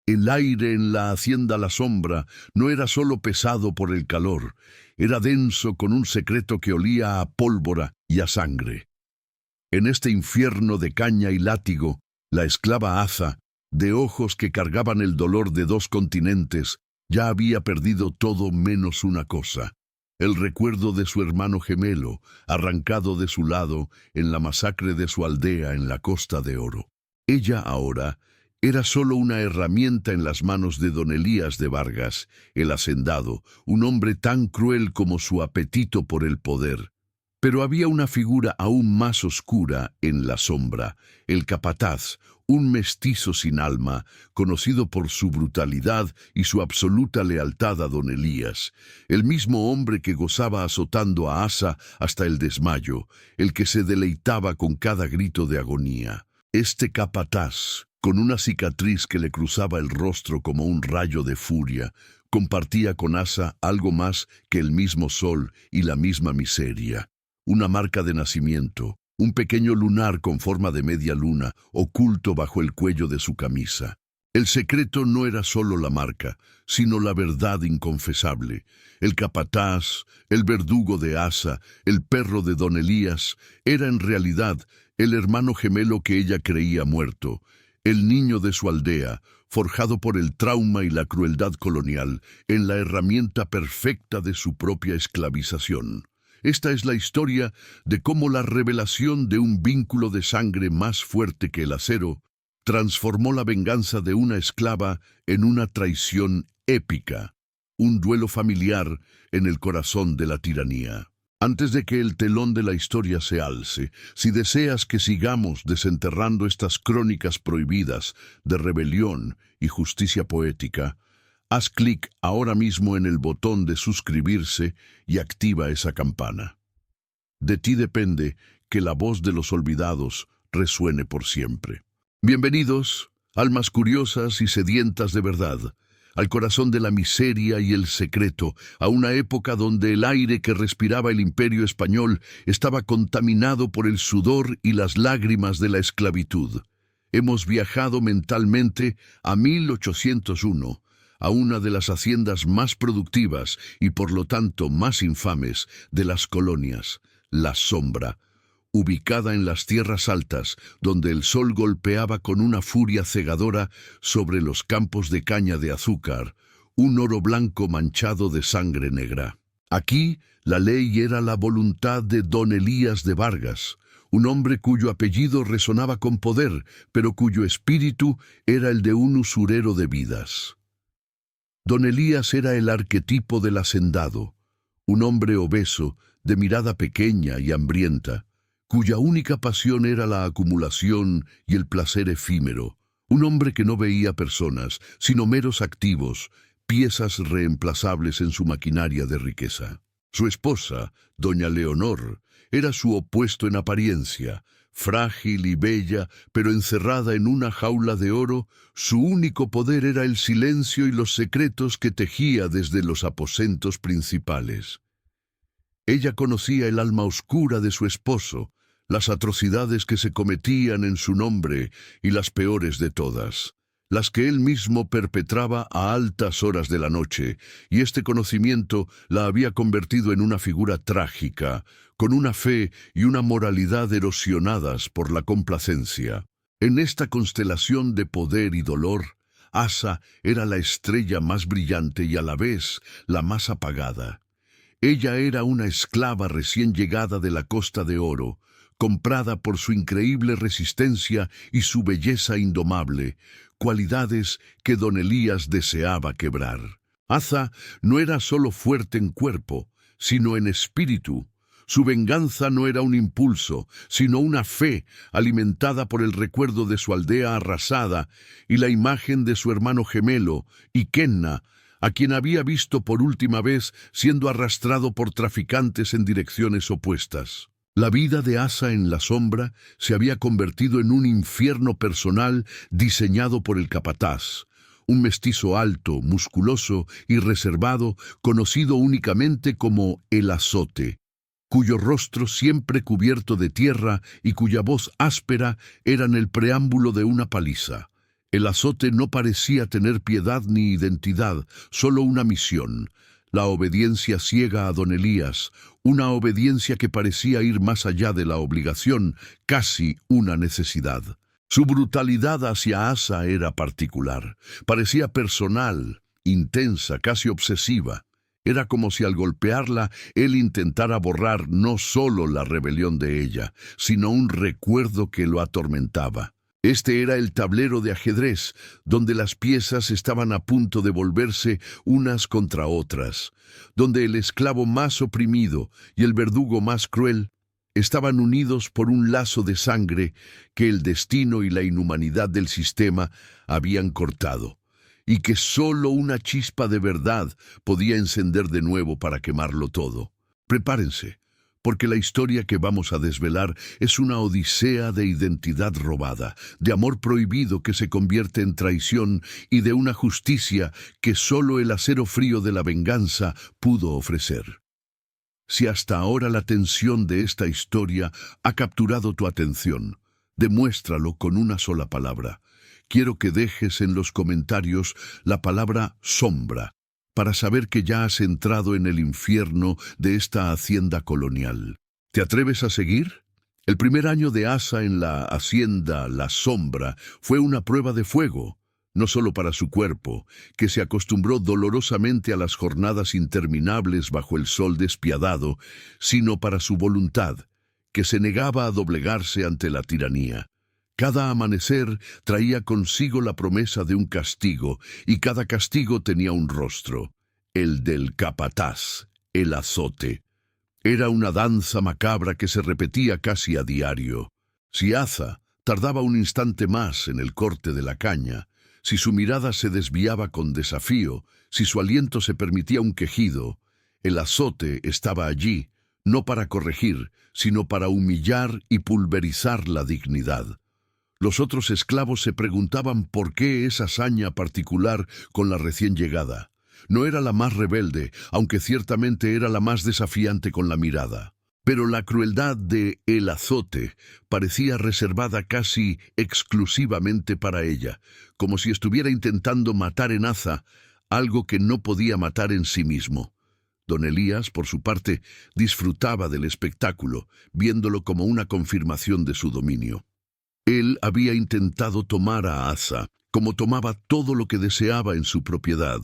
El aire en la hacienda La Sombra no era solo pesado por el calor, era denso con un secreto que olía a pólvora y a sangre. En este infierno de caña y látigo, la esclava Aza, de ojos que cargaban el dolor de 2 continentes, ya había perdido todo menos una cosa: el recuerdo de su hermano gemelo, arrancado de su lado en la masacre de su aldea en la Costa de Oro. Ella ahora era solo una herramienta en las manos de don Elías de Vargas, el hacendado, un hombre tan cruel como su apetito por el poder. Pero había una figura aún más oscura en La Sombra, el capataz, un mestizo sin alma, conocido por su brutalidad y su absoluta lealtad a don Elías, el mismo hombre que gozaba azotando a Aza hasta el desmayo, el que se deleitaba con cada grito de agonía. Este capataz, con una cicatriz que le cruzaba el rostro como un rayo de furia, compartía con Aza algo más que el mismo sol y la misma miseria. Una marca de nacimiento, un pequeño lunar con forma de media luna, oculto bajo el cuello de su camisa. El secreto no era solo la marca, sino la verdad inconfesable. El capataz, el verdugo de Aza, el perro de don Elías, era en realidad el hermano gemelo que ella creía muerto, el niño de su aldea, forjado por el trauma y la crueldad colonial, en la herramienta perfecta de su propia esclavización. Esta es la historia de cómo la revelación de un vínculo de sangre más fuerte que el acero transformó la venganza de una esclava en una traición épica, un duelo familiar en el corazón de la tiranía. Antes de que el telón de la historia se alce, si deseas que sigamos desenterrando estas crónicas prohibidas de rebelión y justicia poética, haz clic ahora mismo en el botón de suscribirse y activa esa campana. De ti depende que la voz de los olvidados resuene por siempre. Bienvenidos, almas curiosas y sedientas de verdad, al corazón de la miseria y el secreto, a una época donde el aire que respiraba el Imperio Español estaba contaminado por el sudor y las lágrimas de la esclavitud. Hemos viajado mentalmente a 1801, a una de las haciendas más productivas y por lo tanto más infames de las colonias, La Sombra, ubicada en las tierras altas, donde el sol golpeaba con una furia cegadora sobre los campos de caña de azúcar, un oro blanco manchado de sangre negra. Aquí, la ley era la voluntad de don Elías de Vargas, un hombre cuyo apellido resonaba con poder, pero cuyo espíritu era el de un usurero de vidas. Don Elías era el arquetipo del hacendado, un hombre obeso, de mirada pequeña y hambrienta, cuya única pasión era la acumulación y el placer efímero, un hombre que no veía personas, sino meros activos, piezas reemplazables en su maquinaria de riqueza. Su esposa, doña Leonor, era su opuesto en apariencia, frágil y bella, pero encerrada en una jaula de oro. Su único poder era el silencio y los secretos que tejía desde los aposentos principales. Ella conocía el alma oscura de su esposo, las atrocidades que se cometían en su nombre y las peores de todas, las que él mismo perpetraba a altas horas de la noche, y este conocimiento la había convertido en una figura trágica, con una fe y una moralidad erosionadas por la complacencia. En esta constelación de poder y dolor, Aza era la estrella más brillante y a la vez la más apagada. Ella era una esclava recién llegada de la Costa de Oro, comprada por su increíble resistencia y su belleza indomable, cualidades que don Elías deseaba quebrar. Aza no era solo fuerte en cuerpo, sino en espíritu. Su venganza no era un impulso, sino una fe alimentada por el recuerdo de su aldea arrasada y la imagen de su hermano gemelo, Ikenna, a quien había visto por última vez siendo arrastrado por traficantes en direcciones opuestas. La vida de Aza en La Sombra se había convertido en un infierno personal diseñado por el capataz, un mestizo alto, musculoso y reservado, conocido únicamente como el Azote, cuyo rostro siempre cubierto de tierra y cuya voz áspera eran el preámbulo de una paliza. El azote no parecía tener piedad ni identidad, solo una misión: la obediencia ciega a don Elías, una obediencia que parecía ir más allá de la obligación, casi una necesidad. Su brutalidad hacia Asa era particular, parecía personal, intensa, casi obsesiva. Era como si al golpearla él intentara borrar no solo la rebelión de ella, sino un recuerdo que lo atormentaba. Este era el tablero de ajedrez, donde las piezas estaban a punto de volverse unas contra otras, donde el esclavo más oprimido y el verdugo más cruel estaban unidos por un lazo de sangre que el destino y la inhumanidad del sistema habían cortado, y que solo una chispa de verdad podía encender de nuevo para quemarlo todo. Prepárense, porque la historia que vamos a desvelar es una odisea de identidad robada, de amor prohibido que se convierte en traición y de una justicia que solo el acero frío de la venganza pudo ofrecer. Si hasta ahora la tensión de esta historia ha capturado tu atención, demuéstralo con una sola palabra. Quiero que dejes en los comentarios la palabra sombra, para saber que ya has entrado en el infierno de esta hacienda colonial. ¿Te atreves a seguir? El primer año de Asa en la hacienda La Sombra fue una prueba de fuego, no solo para su cuerpo, que se acostumbró dolorosamente a las jornadas interminables bajo el sol despiadado, sino para su voluntad, que se negaba a doblegarse ante la tiranía. Cada amanecer traía consigo la promesa de un castigo, y cada castigo tenía un rostro: el del capataz, el azote. Era una danza macabra que se repetía casi a diario. Si Asa tardaba un instante más en el corte de la caña, si su mirada se desviaba con desafío, si su aliento se permitía un quejido, el azote estaba allí, no para corregir, sino para humillar y pulverizar la dignidad. Los otros esclavos se preguntaban por qué esa hazaña particular con la recién llegada. No era la más rebelde, aunque ciertamente era la más desafiante con la mirada. Pero la crueldad de el azote parecía reservada casi exclusivamente para ella, como si estuviera intentando matar en Asa algo que no podía matar en sí mismo. Don Elías, por su parte, disfrutaba del espectáculo, viéndolo como una confirmación de su dominio. Él había intentado tomar a Asa, como tomaba todo lo que deseaba en su propiedad,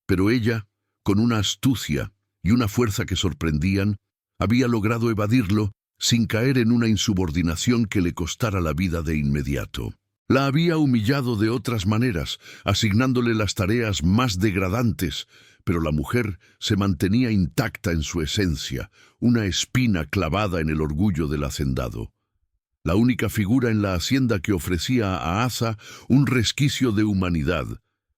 pero ella, con una astucia y una fuerza que sorprendían, había logrado evadirlo sin caer en una insubordinación que le costara la vida de inmediato. La había humillado de otras maneras, asignándole las tareas más degradantes, pero la mujer se mantenía intacta en su esencia, una espina clavada en el orgullo del hacendado. La única figura en la hacienda que ofrecía a Asa un resquicio de humanidad,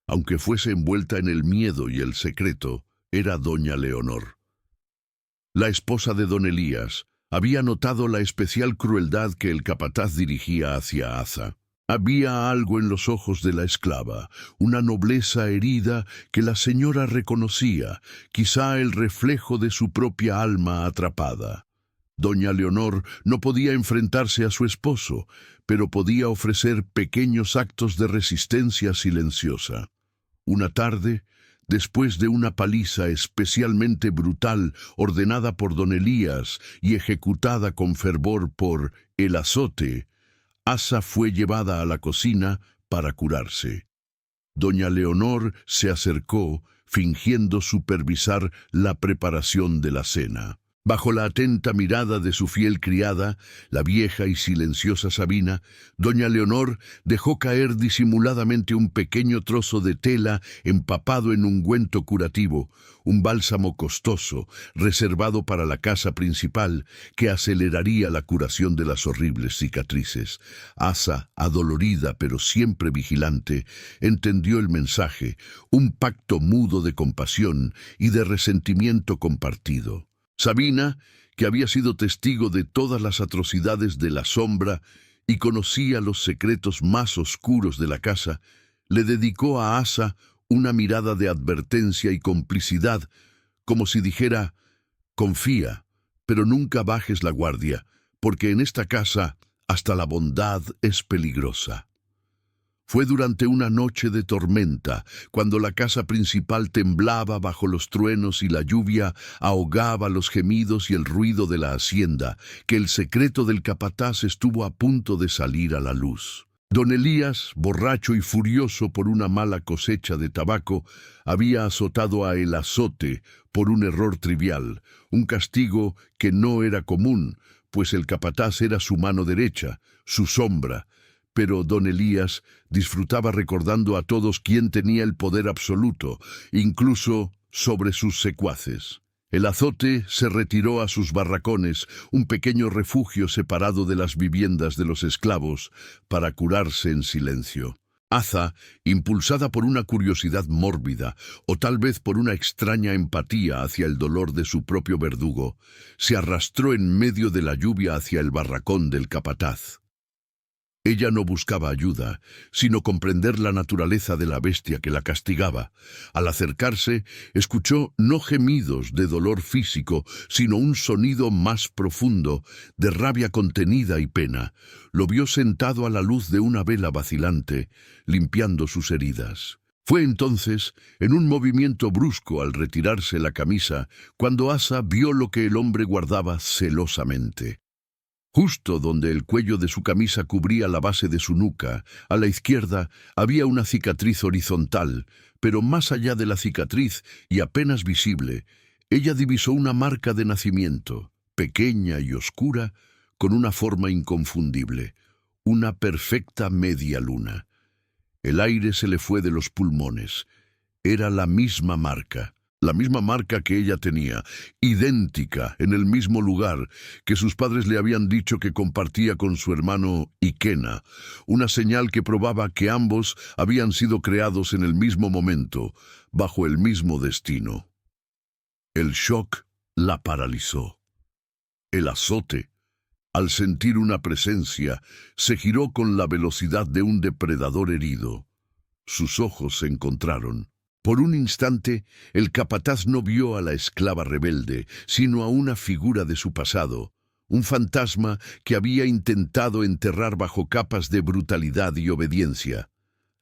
aunque fuese envuelta en el miedo y el secreto, era doña Leonor. La esposa de don Elías había notado la especial crueldad que el capataz dirigía hacia Asa. Había algo en los ojos de la esclava, una nobleza herida que la señora reconocía, quizá el reflejo de su propia alma atrapada. Doña Leonor no podía enfrentarse a su esposo, pero podía ofrecer pequeños actos de resistencia silenciosa. Una tarde, después de una paliza especialmente brutal ordenada por don Elías y ejecutada con fervor por el azote, Asa fue llevada a la cocina para curarse. Doña Leonor se acercó, fingiendo supervisar la preparación de la cena. Bajo la atenta mirada de su fiel criada, la vieja y silenciosa Sabina, doña Leonor dejó caer disimuladamente un pequeño trozo de tela empapado en ungüento curativo, un bálsamo costoso, reservado para la casa principal, que aceleraría la curación de las horribles cicatrices. Asa, adolorida pero siempre vigilante, entendió el mensaje, un pacto mudo de compasión y de resentimiento compartido. Sabina, que había sido testigo de todas las atrocidades de la sombra y conocía los secretos más oscuros de la casa, le dedicó a Asa una mirada de advertencia y complicidad, como si dijera: confía, pero nunca bajes la guardia, porque en esta casa hasta la bondad es peligrosa. Fue durante una noche de tormenta, cuando la casa principal temblaba bajo los truenos y la lluvia ahogaba los gemidos y el ruido de la hacienda, que el secreto del capataz estuvo a punto de salir a la luz. Don Elías, borracho y furioso por una mala cosecha de tabaco, había azotado a El Azote por un error trivial, un castigo que no era común, pues el capataz era su mano derecha, su sombra. Pero don Elías disfrutaba recordando a todos quién tenía el poder absoluto, incluso sobre sus secuaces. El Azote se retiró a sus barracones, un pequeño refugio separado de las viviendas de los esclavos, para curarse en silencio. Aza, impulsada por una curiosidad mórbida, o tal vez por una extraña empatía hacia el dolor de su propio verdugo, se arrastró en medio de la lluvia hacia el barracón del capataz. Ella no buscaba ayuda, sino comprender la naturaleza de la bestia que la castigaba. Al acercarse, escuchó no gemidos de dolor físico, sino un sonido más profundo, de rabia contenida y pena. Lo vio sentado a la luz de una vela vacilante, limpiando sus heridas. Fue entonces, en un movimiento brusco al retirarse la camisa, cuando Aza vio lo que el hombre guardaba celosamente. Justo donde el cuello de su camisa cubría la base de su nuca, a la izquierda, había una cicatriz horizontal, pero más allá de la cicatriz, y apenas visible, ella divisó una marca de nacimiento, pequeña y oscura, con una forma inconfundible, una perfecta media luna. El aire se le fue de los pulmones. Era la misma marca que ella tenía, idéntica, en el mismo lugar, que sus padres le habían dicho que compartía con su hermano Ikena, una señal que probaba que ambos habían sido creados en el mismo momento, bajo el mismo destino. El shock la paralizó. El Azote, al sentir una presencia, se giró con la velocidad de un depredador herido. Sus ojos se encontraron. Por un instante, el capataz no vio a la esclava rebelde, sino a una figura de su pasado, un fantasma que había intentado enterrar bajo capas de brutalidad y obediencia.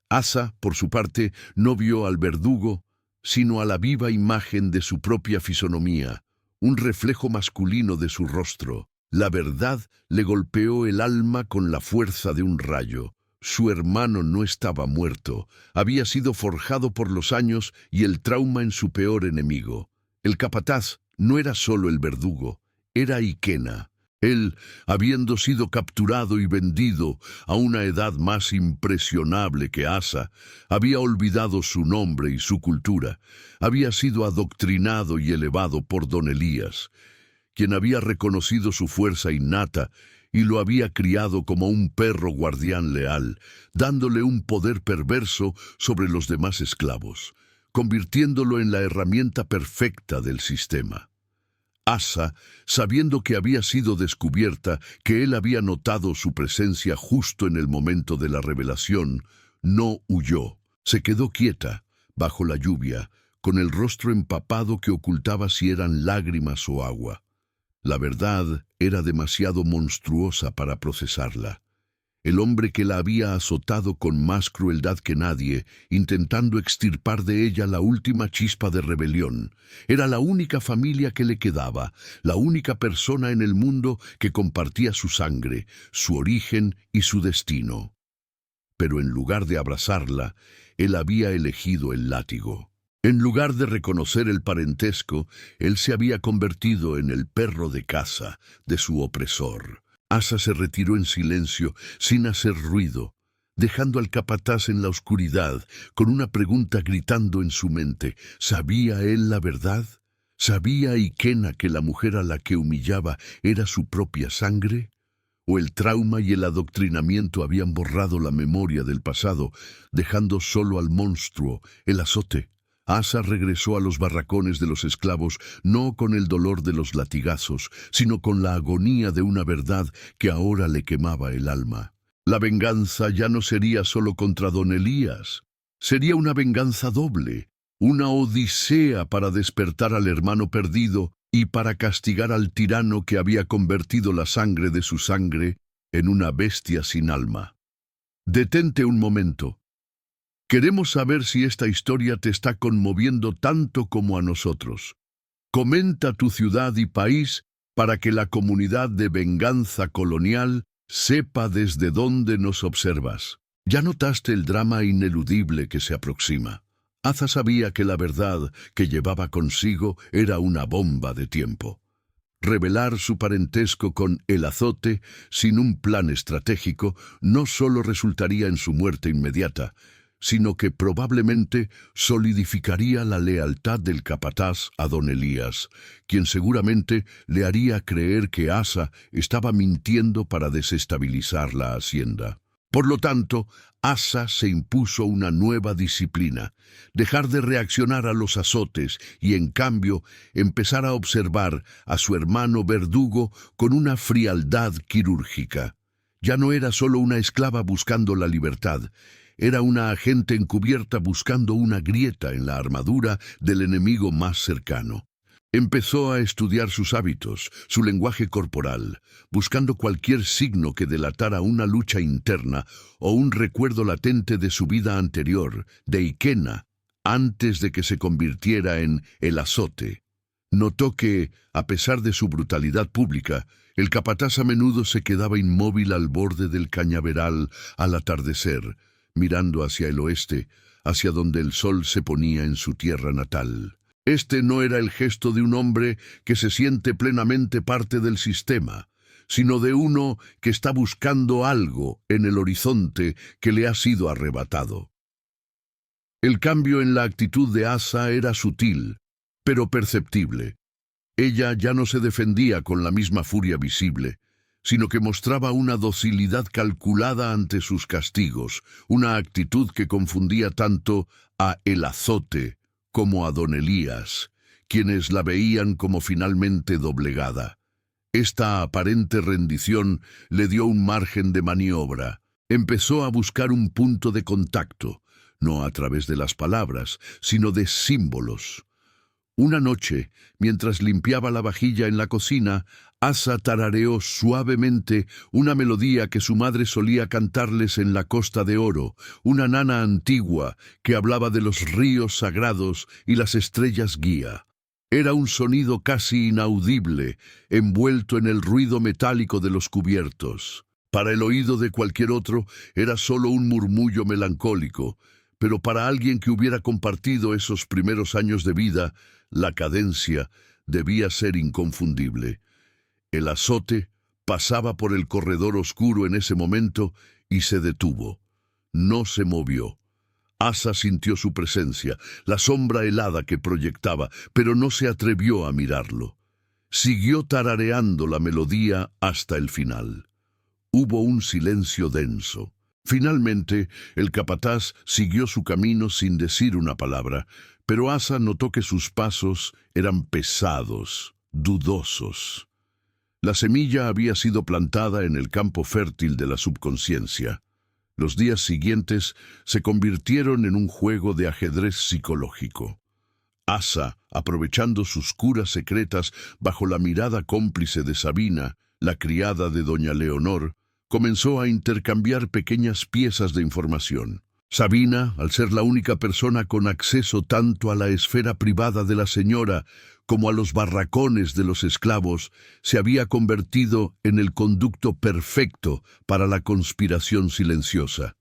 Aza, por su parte, no vio al verdugo, sino a la viva imagen de su propia fisonomía, un reflejo masculino de su rostro. La verdad le golpeó el alma con la fuerza de un rayo. Su hermano no estaba muerto, había sido forjado por los años y el trauma en su peor enemigo. El capataz no era solo el verdugo, era Ikena. Él, habiendo sido capturado y vendido a una edad más impresionable que Aza, había olvidado su nombre y su cultura, había sido adoctrinado y elevado por don Elías, quien había reconocido su fuerza innata y lo había criado como un perro guardián leal, dándole un poder perverso sobre los demás esclavos, convirtiéndolo en la herramienta perfecta del sistema. Aza, sabiendo que había sido descubierta, que él había notado su presencia justo en el momento de la revelación, no huyó. Se quedó quieta, bajo la lluvia, con el rostro empapado que ocultaba si eran lágrimas o agua. La verdad era demasiado monstruosa para procesarla. El hombre que la había azotado con más crueldad que nadie, intentando extirpar de ella la última chispa de rebelión, era la única familia que le quedaba, la única persona en el mundo que compartía su sangre, su origen y su destino. Pero en lugar de abrazarla, él había elegido el látigo. En lugar de reconocer el parentesco, él se había convertido en el perro de caza de su opresor. Aza se retiró en silencio, sin hacer ruido, dejando al capataz en la oscuridad, con una pregunta gritando en su mente. ¿Sabía él la verdad? ¿Sabía Ikena que la mujer a la que humillaba era su propia sangre? ¿O el trauma y el adoctrinamiento habían borrado la memoria del pasado, dejando solo al monstruo, el Azote? Aza regresó a los barracones de los esclavos no con el dolor de los latigazos, sino con la agonía de una verdad que ahora le quemaba el alma. La venganza ya no sería solo contra don Elías, sería una venganza doble, una odisea para despertar al hermano perdido y para castigar al tirano que había convertido la sangre de su sangre en una bestia sin alma. Detente un momento. Queremos saber si esta historia te está conmoviendo tanto como a nosotros. Comenta tu ciudad y país para que la comunidad de Venganza Colonial sepa desde dónde nos observas. ¿Ya notaste el drama ineludible que se aproxima? Aza sabía que la verdad que llevaba consigo era una bomba de tiempo. Revelar su parentesco con el Azote sin un plan estratégico no solo resultaría en su muerte inmediata, sino que probablemente solidificaría la lealtad del capataz a don Elías, quien seguramente le haría creer que Aza estaba mintiendo para desestabilizar la hacienda. Por lo tanto, Aza se impuso una nueva disciplina: dejar de reaccionar a los azotes y, en cambio, empezar a observar a su hermano Verdugo con una frialdad quirúrgica. Ya no era solo una esclava buscando la libertad, era una agente encubierta buscando una grieta en la armadura del enemigo más cercano. Empezó a estudiar sus hábitos, su lenguaje corporal, buscando cualquier signo que delatara una lucha interna o un recuerdo latente de su vida anterior, de Ikena, antes de que se convirtiera en el Azote. Notó que, a pesar de su brutalidad pública, el capataz a menudo se quedaba inmóvil al borde del cañaveral al atardecer, mirando hacia el oeste, hacia donde el sol se ponía en su tierra natal. Este no era el gesto de un hombre que se siente plenamente parte del sistema, sino de uno que está buscando algo en el horizonte que le ha sido arrebatado. El cambio en la actitud de Aza era sutil, pero perceptible. Ella ya no se defendía con la misma furia visible, sino que mostraba una docilidad calculada ante sus castigos, una actitud que confundía tanto a el Azote como a don Elías, quienes la veían como finalmente doblegada. Esta aparente rendición le dio un margen de maniobra. Empezó a buscar un punto de contacto, no a través de las palabras, sino de símbolos. Una noche, mientras limpiaba la vajilla en la cocina, Aza tarareó suavemente una melodía que su madre solía cantarles en la Costa de Oro, una nana antigua que hablaba de los ríos sagrados y las estrellas guía. Era un sonido casi inaudible, envuelto en el ruido metálico de los cubiertos. Para el oído de cualquier otro era solo un murmullo melancólico, pero para alguien que hubiera compartido esos primeros años de vida, la cadencia debía ser inconfundible. El Azote pasaba por el corredor oscuro en ese momento y se detuvo. No se movió. Aza sintió su presencia, la sombra helada que proyectaba, pero no se atrevió a mirarlo. Siguió tarareando la melodía hasta el final. Hubo un silencio denso. Finalmente, el capataz siguió su camino sin decir una palabra, pero Aza notó que sus pasos eran pesados, dudosos. La semilla había sido plantada en el campo fértil de la subconsciencia. Los días siguientes se convirtieron en un juego de ajedrez psicológico. Aza, aprovechando sus curas secretas bajo la mirada cómplice de Sabina, la criada de doña Leonor, comenzó a intercambiar pequeñas piezas de información. Sabina, al ser la única persona con acceso tanto a la esfera privada de la señora como a los barracones de los esclavos, se había convertido en el conducto perfecto para la conspiración silenciosa.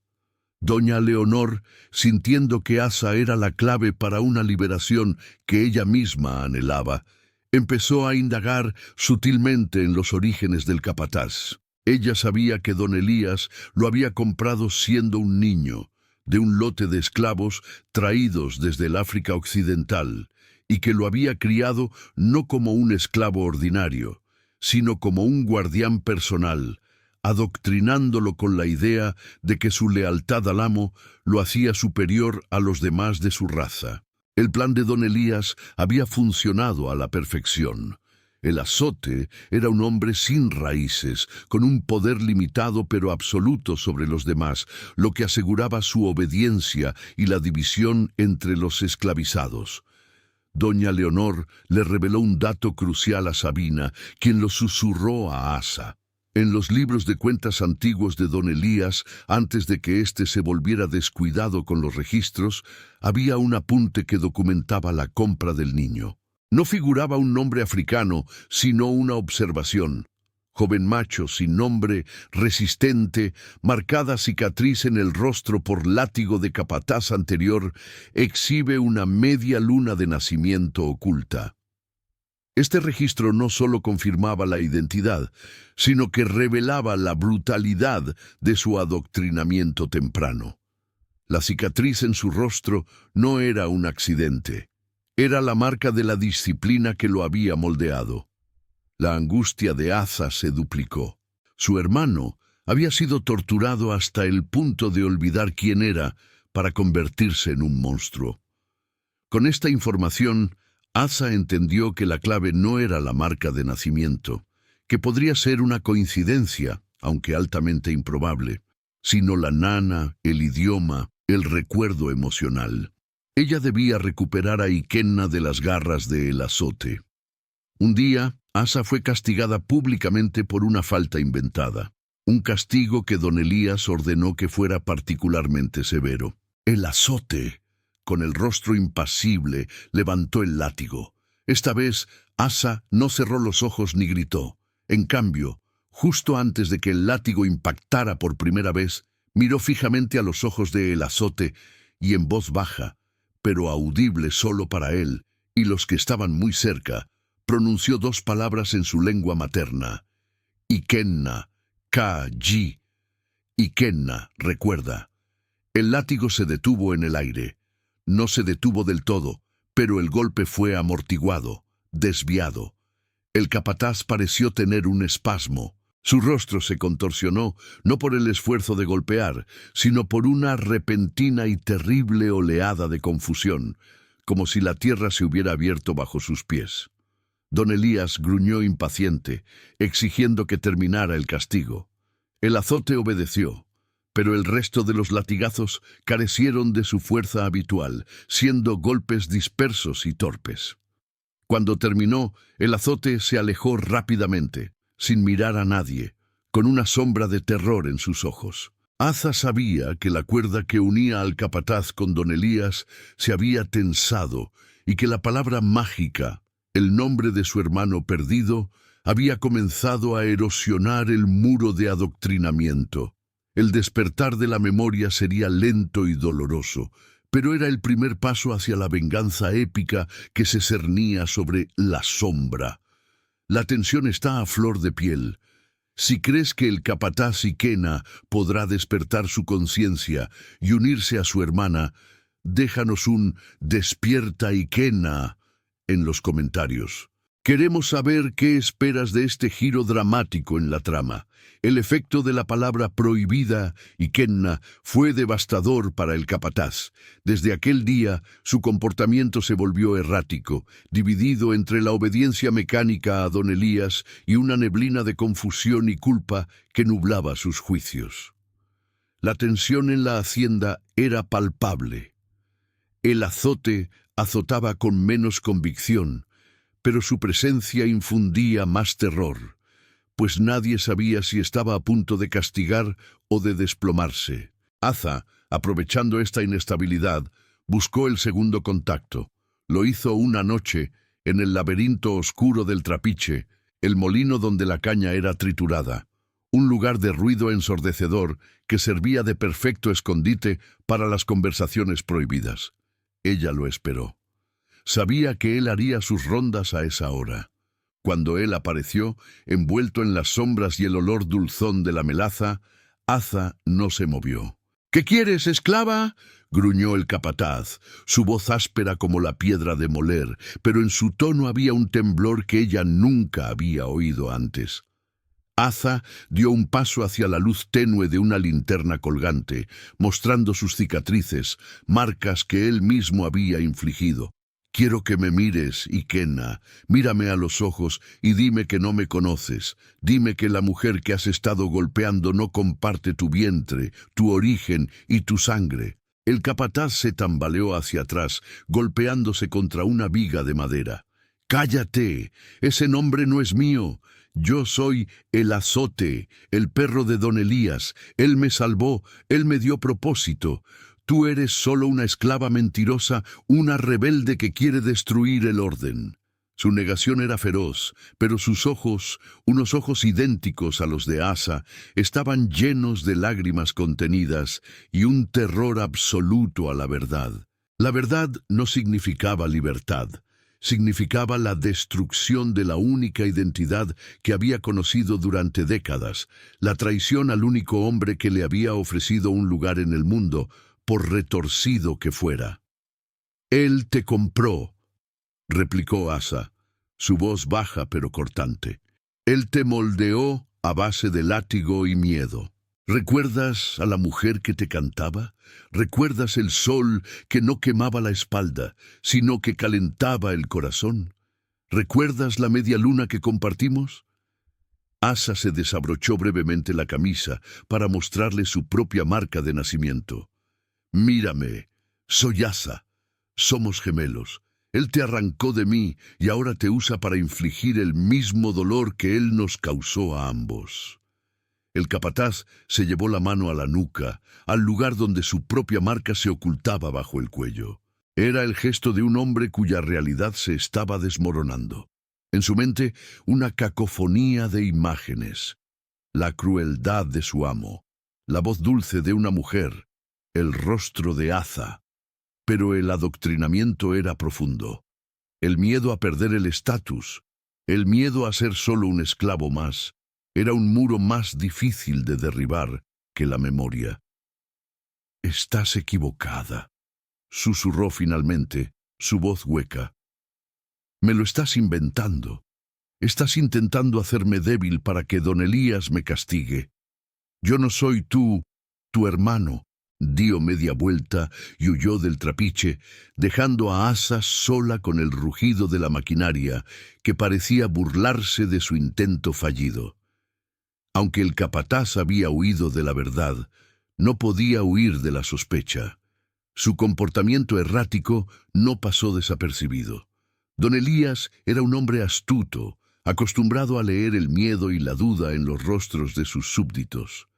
Doña Leonor, sintiendo que Aza era la clave para una liberación que ella misma anhelaba, empezó a indagar sutilmente en los orígenes del capataz. Ella sabía que don Elías lo había comprado siendo un niño, de un lote de esclavos traídos desde el África Occidental, y que lo había criado no como un esclavo ordinario, sino como un guardián personal, adoctrinándolo con la idea de que su lealtad al amo lo hacía superior a los demás de su raza. El plan de don Elías había funcionado a la perfección. El Azote era un hombre sin raíces, con un poder limitado pero absoluto sobre los demás, lo que aseguraba su obediencia y la división entre los esclavizados. Doña Leonor le reveló un dato crucial a Sabina, quien lo susurró a Aza. En los libros de cuentas antiguos de don Elías, antes de que éste se volviera descuidado con los registros, había un apunte que documentaba la compra del niño. No figuraba un nombre africano, sino una observación. Joven macho, sin nombre, resistente, marcada cicatriz en el rostro por látigo de capataz anterior, exhibe una media luna de nacimiento oculta. Este registro no solo confirmaba la identidad, sino que revelaba la brutalidad de su adoctrinamiento temprano. La cicatriz en su rostro no era un accidente, era la marca de la disciplina que lo había moldeado. La angustia de Asa se duplicó. Su hermano había sido torturado hasta el punto de olvidar quién era para convertirse en un monstruo. Con esta información, Asa entendió que la clave no era la marca de nacimiento, que podría ser una coincidencia, aunque altamente improbable, sino la nana, el idioma, el recuerdo emocional. Ella debía recuperar a Ikenna de las garras del azote. Un día, Asa fue castigada públicamente por una falta inventada, un castigo que don Elías ordenó que fuera particularmente severo. El azote. Con el rostro impasible, levantó el látigo. Esta vez, Asa no cerró los ojos ni gritó. En cambio, justo antes de que el látigo impactara por primera vez, miró fijamente a los ojos de el azote y en voz baja, pero audible solo para él y los que estaban muy cerca, pronunció dos palabras en su lengua materna. Ikenna, K-G. Ikenna, recuerda. El látigo se detuvo en el aire. No se detuvo del todo, pero el golpe fue amortiguado, desviado. El capataz pareció tener un espasmo. Su rostro se contorsionó, no por el esfuerzo de golpear, sino por una repentina y terrible oleada de confusión, como si la tierra se hubiera abierto bajo sus pies. Don Elías gruñó impaciente, exigiendo que terminara el castigo. El azote obedeció, pero el resto de los latigazos carecieron de su fuerza habitual, siendo golpes dispersos y torpes. Cuando terminó, el azote se alejó rápidamente, sin mirar a nadie, con una sombra de terror en sus ojos. Asa sabía que la cuerda que unía al capataz con don Elías se había tensado y que la palabra mágica, el nombre de su hermano perdido, había comenzado a erosionar el muro de adoctrinamiento. El despertar de la memoria sería lento y doloroso, pero era el primer paso hacia la venganza épica que se cernía sobre la sombra. La tensión está a flor de piel. Si crees que el capataz Ikenna podrá despertar su conciencia y unirse a su hermana, déjanos un «Despierta Ikenna» en los comentarios. Queremos saber qué esperas de este giro dramático en la trama. El efecto de la palabra prohibida, Ikenna, fue devastador para el capataz. Desde aquel día, su comportamiento se volvió errático, dividido entre la obediencia mecánica a don Elías y una neblina de confusión y culpa que nublaba sus juicios. La tensión en la hacienda era palpable. El azote azotaba con menos convicción, pero su presencia infundía más terror, pues nadie sabía si estaba a punto de castigar o de desplomarse. Asa, aprovechando esta inestabilidad, buscó el segundo contacto. Lo hizo una noche en el laberinto oscuro del trapiche, el molino donde la caña era triturada, un lugar de ruido ensordecedor que servía de perfecto escondite para las conversaciones prohibidas. Ella lo esperó. Sabía que él haría sus rondas a esa hora. Cuando él apareció, envuelto en las sombras y el olor dulzón de la melaza, Asa no se movió. «¿Qué quieres, esclava?», gruñó el capataz, su voz áspera como la piedra de moler, pero en su tono había un temblor que ella nunca había oído antes. Asa dio un paso hacia la luz tenue de una linterna colgante, mostrando sus cicatrices, marcas que él mismo había infligido. «Quiero que me mires, Ikenna, mírame a los ojos y dime que no me conoces. Dime que la mujer que has estado golpeando no comparte tu vientre, tu origen y tu sangre». El capataz se tambaleó hacia atrás, golpeándose contra una viga de madera. «¡Cállate! Ese nombre no es mío. Yo soy el azote, el perro de don Elías. Él me salvó, él me dio propósito. Tú eres solo una esclava mentirosa, una rebelde que quiere destruir el orden. Su negación era feroz, pero sus ojos, unos ojos idénticos a los de Asa, estaban llenos de lágrimas contenidas y un terror absoluto a la verdad. La verdad no significaba libertad, significaba la destrucción de la única identidad que había conocido durante décadas, la traición al único hombre que le había ofrecido un lugar en el mundo, por retorcido que fuera. «Él te compró», replicó Asa, su voz baja pero cortante. «Él te moldeó a base de látigo y miedo. ¿Recuerdas a la mujer que te cantaba? ¿Recuerdas el sol que no quemaba la espalda, sino que calentaba el corazón? ¿Recuerdas la media luna que compartimos?» Asa se desabrochó brevemente la camisa para mostrarle su propia marca de nacimiento. «Mírame, soy Asa. Somos gemelos. Él te arrancó de mí y ahora te usa para infligir el mismo dolor que él nos causó a ambos». El capataz se llevó la mano a la nuca, al lugar donde su propia marca se ocultaba bajo el cuello. Era el gesto de un hombre cuya realidad se estaba desmoronando. En su mente, una cacofonía de imágenes. La crueldad de su amo, la voz dulce de una mujer, el rostro de Asa. Pero el adoctrinamiento era profundo. El miedo a perder el estatus, el miedo a ser solo un esclavo más, era un muro más difícil de derribar que la memoria. «Estás equivocada», susurró finalmente, su voz hueca. «Me lo estás inventando. Estás intentando hacerme débil para que don Elías me castigue. Yo no soy tu hermano». Dio media vuelta y huyó del trapiche, dejando a Asa sola con el rugido de la maquinaria que parecía burlarse de su intento fallido. Aunque el capataz había huido de la verdad, no podía huir de la sospecha. Su comportamiento errático no pasó desapercibido. Don Elías era un hombre astuto, acostumbrado a leer el miedo y la duda en los rostros de sus súbditos.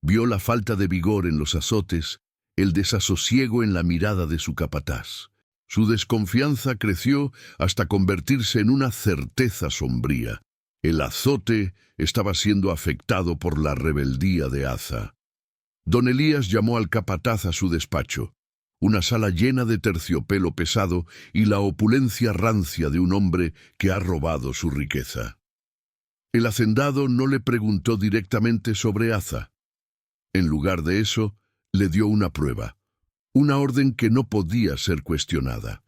Vio la falta de vigor en los azotes, el desasosiego en la mirada de su capataz. Su desconfianza creció hasta convertirse en una certeza sombría. El azote estaba siendo afectado por la rebeldía de Asa. Don Elías llamó al capataz a su despacho, una sala llena de terciopelo pesado y la opulencia rancia de un hombre que ha robado su riqueza. El hacendado no le preguntó directamente sobre Asa. En lugar de eso, le dio una prueba, una orden que no podía ser cuestionada.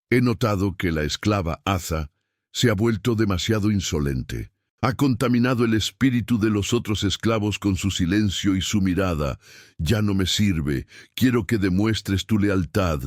«He notado que la esclava Asa se ha vuelto demasiado insolente. Ha contaminado el espíritu de los otros esclavos con su silencio y su mirada. Ya no me sirve. Quiero que demuestres tu lealtad.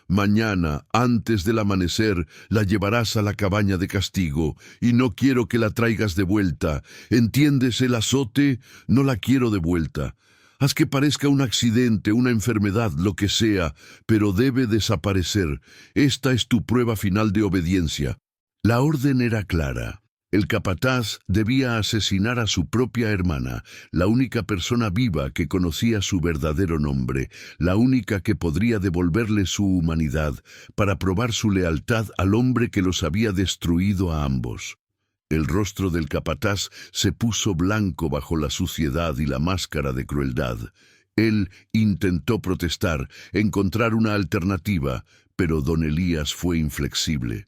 Mañana, antes del amanecer, la llevarás a la cabaña de castigo, y no quiero que la traigas de vuelta. ¿Entiendes el azote? No la quiero de vuelta. Haz que parezca un accidente, una enfermedad, lo que sea, pero debe desaparecer. Esta es tu prueba final de obediencia». La orden era clara. El capataz debía asesinar a su propia hermana, la única persona viva que conocía su verdadero nombre, la única que podría devolverle su humanidad, para probar su lealtad al hombre que los había destruido a ambos. El rostro del capataz se puso blanco bajo la suciedad y la máscara de crueldad. Él intentó protestar, encontrar una alternativa, pero don Elías fue inflexible.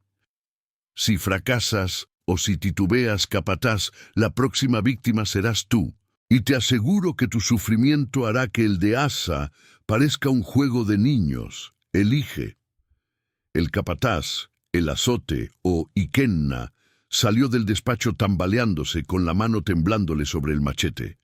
«Si fracasas o si titubeas, capataz, la próxima víctima serás tú, y te aseguro que tu sufrimiento hará que el de Asa parezca un juego de niños. Elige». El capataz, el azote o Ikenna, salió del despacho tambaleándose con la mano temblándole sobre el machete.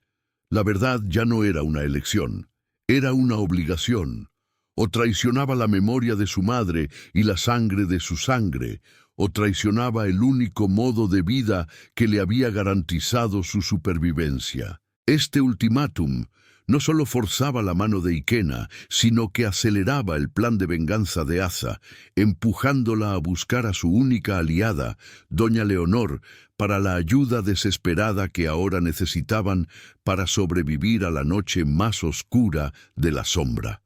La verdad ya no era una elección, era una obligación. O traicionaba la memoria de su madre y la sangre de su sangre, o traicionaba el único modo de vida que le había garantizado su supervivencia. Este ultimátum no solo forzaba la mano de Ikenna, sino que aceleraba el plan de venganza de Asa, empujándola a buscar a su única aliada, doña Leonor, para la ayuda desesperada que ahora necesitaban para sobrevivir a la noche más oscura de la sombra.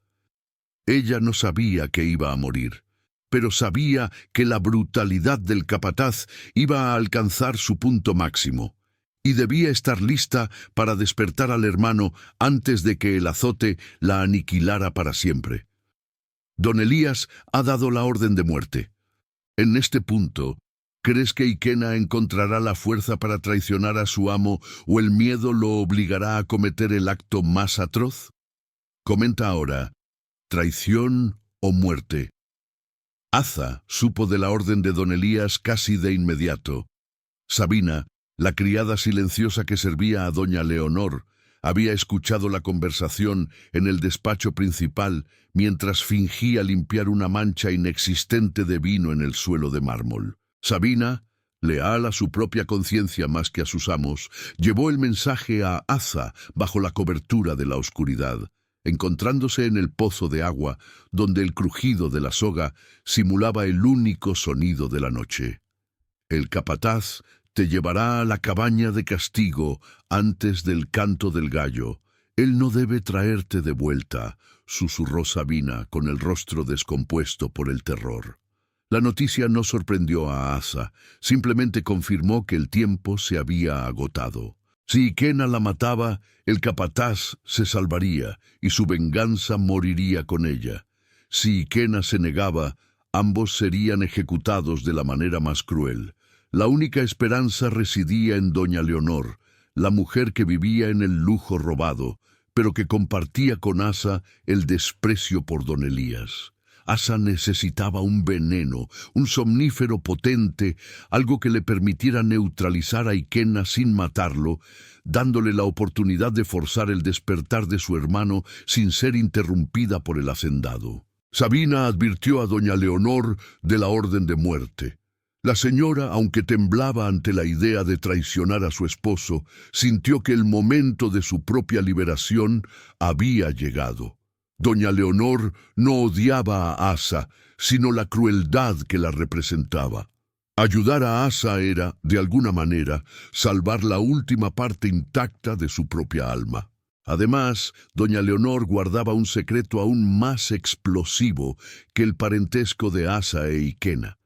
Ella no sabía que iba a morir, pero sabía que la brutalidad del capataz iba a alcanzar su punto máximo, y debía estar lista para despertar al hermano antes de que el azote la aniquilara para siempre. Don Elías ha dado la orden de muerte. En este punto, ¿crees que Ikena encontrará la fuerza para traicionar a su amo o el miedo lo obligará a cometer el acto más atroz? Comenta ahora, ¿traición o muerte? Aza supo de la orden de don Elías casi de inmediato. Sabina, la criada silenciosa que servía a doña Leonor, había escuchado la conversación en el despacho principal mientras fingía limpiar una mancha inexistente de vino en el suelo de mármol. Sabina, leal a su propia conciencia más que a sus amos, llevó el mensaje a Aza bajo la cobertura de la oscuridad, encontrándose en el pozo de agua, donde el crujido de la soga simulaba el único sonido de la noche. El capataz te llevará a la cabaña de castigo antes del canto del gallo. Él no debe traerte de vuelta, susurró Sabina con el rostro descompuesto por el terror. La noticia no sorprendió a Aza, simplemente confirmó que el tiempo se había agotado. Si Ikena la mataba, el capataz se salvaría y su venganza moriría con ella. Si Ikena se negaba, ambos serían ejecutados de la manera más cruel. La única esperanza residía en doña Leonor, la mujer que vivía en el lujo robado, pero que compartía con Aza el desprecio por don Elías. Aza necesitaba un veneno, un somnífero potente, algo que le permitiera neutralizar a Ikena sin matarlo, dándole la oportunidad de forzar el despertar de su hermano sin ser interrumpida por el hacendado. Sabina advirtió a doña Leonor de la orden de muerte. La señora, aunque temblaba ante la idea de traicionar a su esposo, sintió que el momento de su propia liberación había llegado. Doña Leonor no odiaba a Aza, sino la crueldad que la representaba. Ayudar a Aza era, de alguna manera, salvar la última parte intacta de su propia alma. Además, doña Leonor guardaba un secreto aún más explosivo que el parentesco de Aza e Ikena.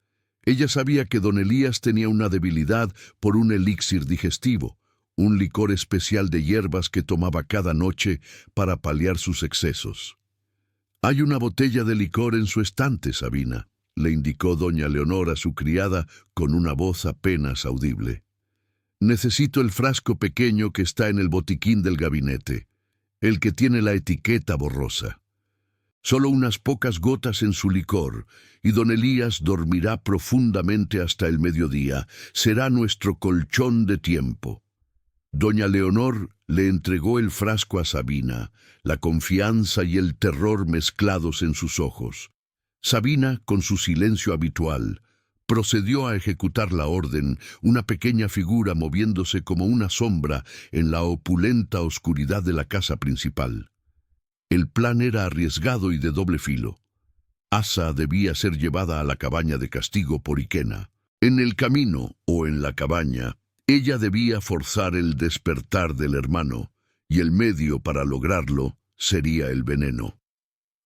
Ella sabía que don Elías tenía una debilidad por un elixir digestivo, un licor especial de hierbas que tomaba cada noche para paliar sus excesos. «Hay una botella de licor en su estante, Sabina», le indicó doña Leonor a su criada con una voz apenas audible. «Necesito el frasco pequeño que está en el botiquín del gabinete, el que tiene la etiqueta borrosa. Solo unas pocas gotas en su licor, y don Elías dormirá profundamente hasta el mediodía. Será nuestro colchón de tiempo». Doña Leonor le entregó el frasco a Sabina, la confianza y el terror mezclados en sus ojos. Sabina, con su silencio habitual, procedió a ejecutar la orden, una pequeña figura moviéndose como una sombra en la opulenta oscuridad de la casa principal. El plan era arriesgado y de doble filo. Aza debía ser llevada a la cabaña de castigo por Ikena. En el camino, o en la cabaña, ella debía forzar el despertar del hermano, y el medio para lograrlo sería el veneno.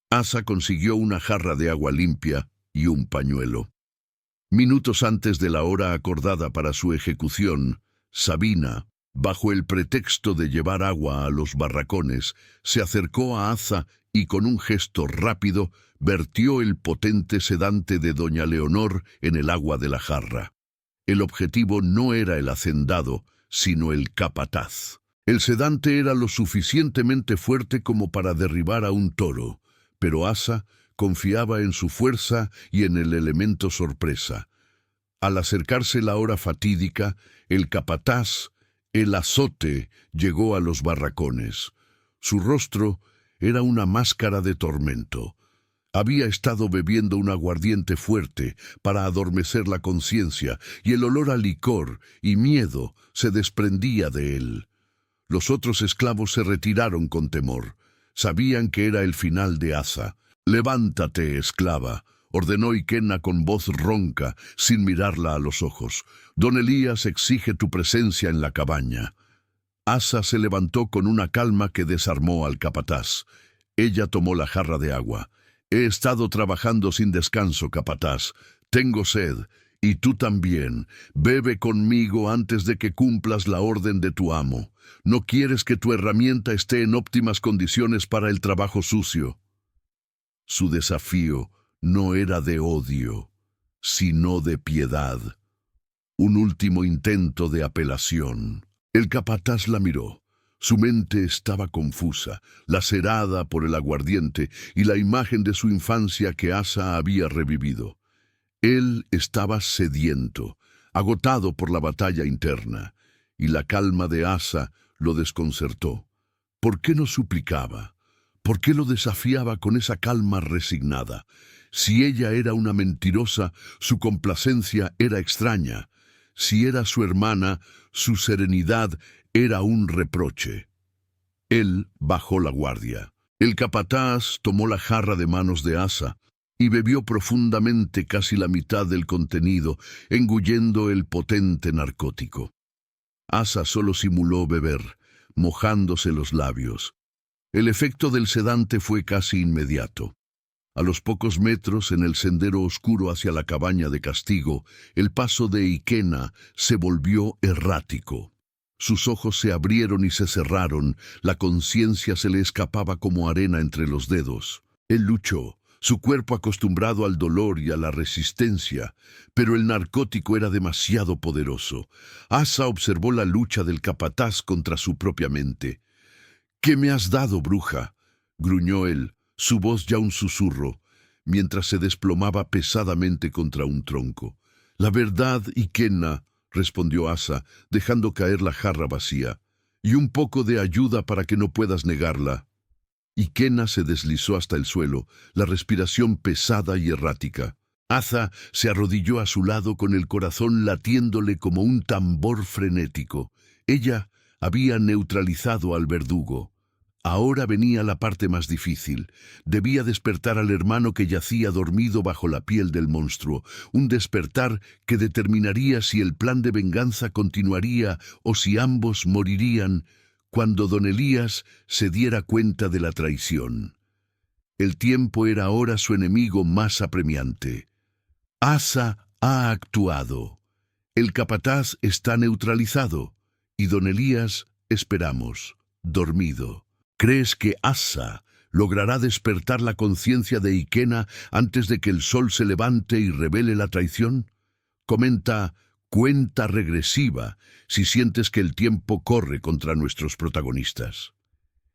Aza consiguió una jarra de agua limpia y un pañuelo. Minutos antes de la hora acordada para su ejecución, Sabina, bajo el pretexto de llevar agua a los barracones, se acercó a Aza y con un gesto rápido vertió el potente sedante de doña Leonor en el agua de la jarra. El objetivo no era el hacendado, sino el capataz. El sedante era lo suficientemente fuerte como para derribar a un toro, pero Aza confiaba en su fuerza y en el elemento sorpresa. Al acercarse la hora fatídica, el capataz, el azote, llegó a los barracones. Su rostro era una máscara de tormento. Había estado bebiendo un aguardiente fuerte para adormecer la conciencia, y el olor a licor y miedo se desprendía de él. Los otros esclavos se retiraron con temor. Sabían que era el final de Aza. «Levántate, esclava», ordenó Iquena con voz ronca, sin mirarla a los ojos. Don Elías exige tu presencia en la cabaña. Asa se levantó con una calma que desarmó al capataz. Ella tomó la jarra de agua. He estado trabajando sin descanso, capataz. Tengo sed, y tú también. Bebe conmigo antes de que cumplas la orden de tu amo. No quieres que tu herramienta esté en óptimas condiciones para el trabajo sucio. Su desafío no era de odio, sino de piedad. Un último intento de apelación. El capataz la miró. Su mente estaba confusa, lacerada por el aguardiente y la imagen de su infancia que Asa había revivido. Él estaba sediento, agotado por la batalla interna, y la calma de Asa lo desconcertó. ¿Por qué no suplicaba? ¿Por qué lo desafiaba con esa calma resignada? Si ella era una mentirosa, su complacencia era extraña. Si era su hermana, su serenidad era un reproche. Él bajó la guardia. El capataz tomó la jarra de manos de Asa y bebió profundamente casi la mitad del contenido, engullendo el potente narcótico. Asa solo simuló beber, mojándose los labios. El efecto del sedante fue casi inmediato. A los pocos metros, en el sendero oscuro hacia la cabaña de castigo, el paso de Iquena se volvió errático. Sus ojos se abrieron y se cerraron, la conciencia se le escapaba como arena entre los dedos. Él luchó, su cuerpo acostumbrado al dolor y a la resistencia, pero el narcótico era demasiado poderoso. Asa observó la lucha del capataz contra su propia mente. «¿Qué me has dado, bruja?», gruñó él, su voz ya un susurro, mientras se desplomaba pesadamente contra un tronco. «La verdad, Iquena», respondió Asa, dejando caer la jarra vacía, «y un poco de ayuda para que no puedas negarla». Iquena se deslizó hasta el suelo, la respiración pesada y errática. Asa se arrodilló a su lado con el corazón latiéndole como un tambor frenético. Ella había neutralizado al verdugo. Ahora venía la parte más difícil. Debía despertar al hermano que yacía dormido bajo la piel del monstruo, un despertar que determinaría si el plan de venganza continuaría o si ambos morirían cuando don Elías se diera cuenta de la traición. El tiempo era ahora su enemigo más apremiante. Asa ha actuado. El capataz está neutralizado y don Elías, esperamos, dormido. ¿Crees que Asa logrará despertar la conciencia de Iquena antes de que el sol se levante y revele la traición? Comenta cuenta regresiva si sientes que el tiempo corre contra nuestros protagonistas.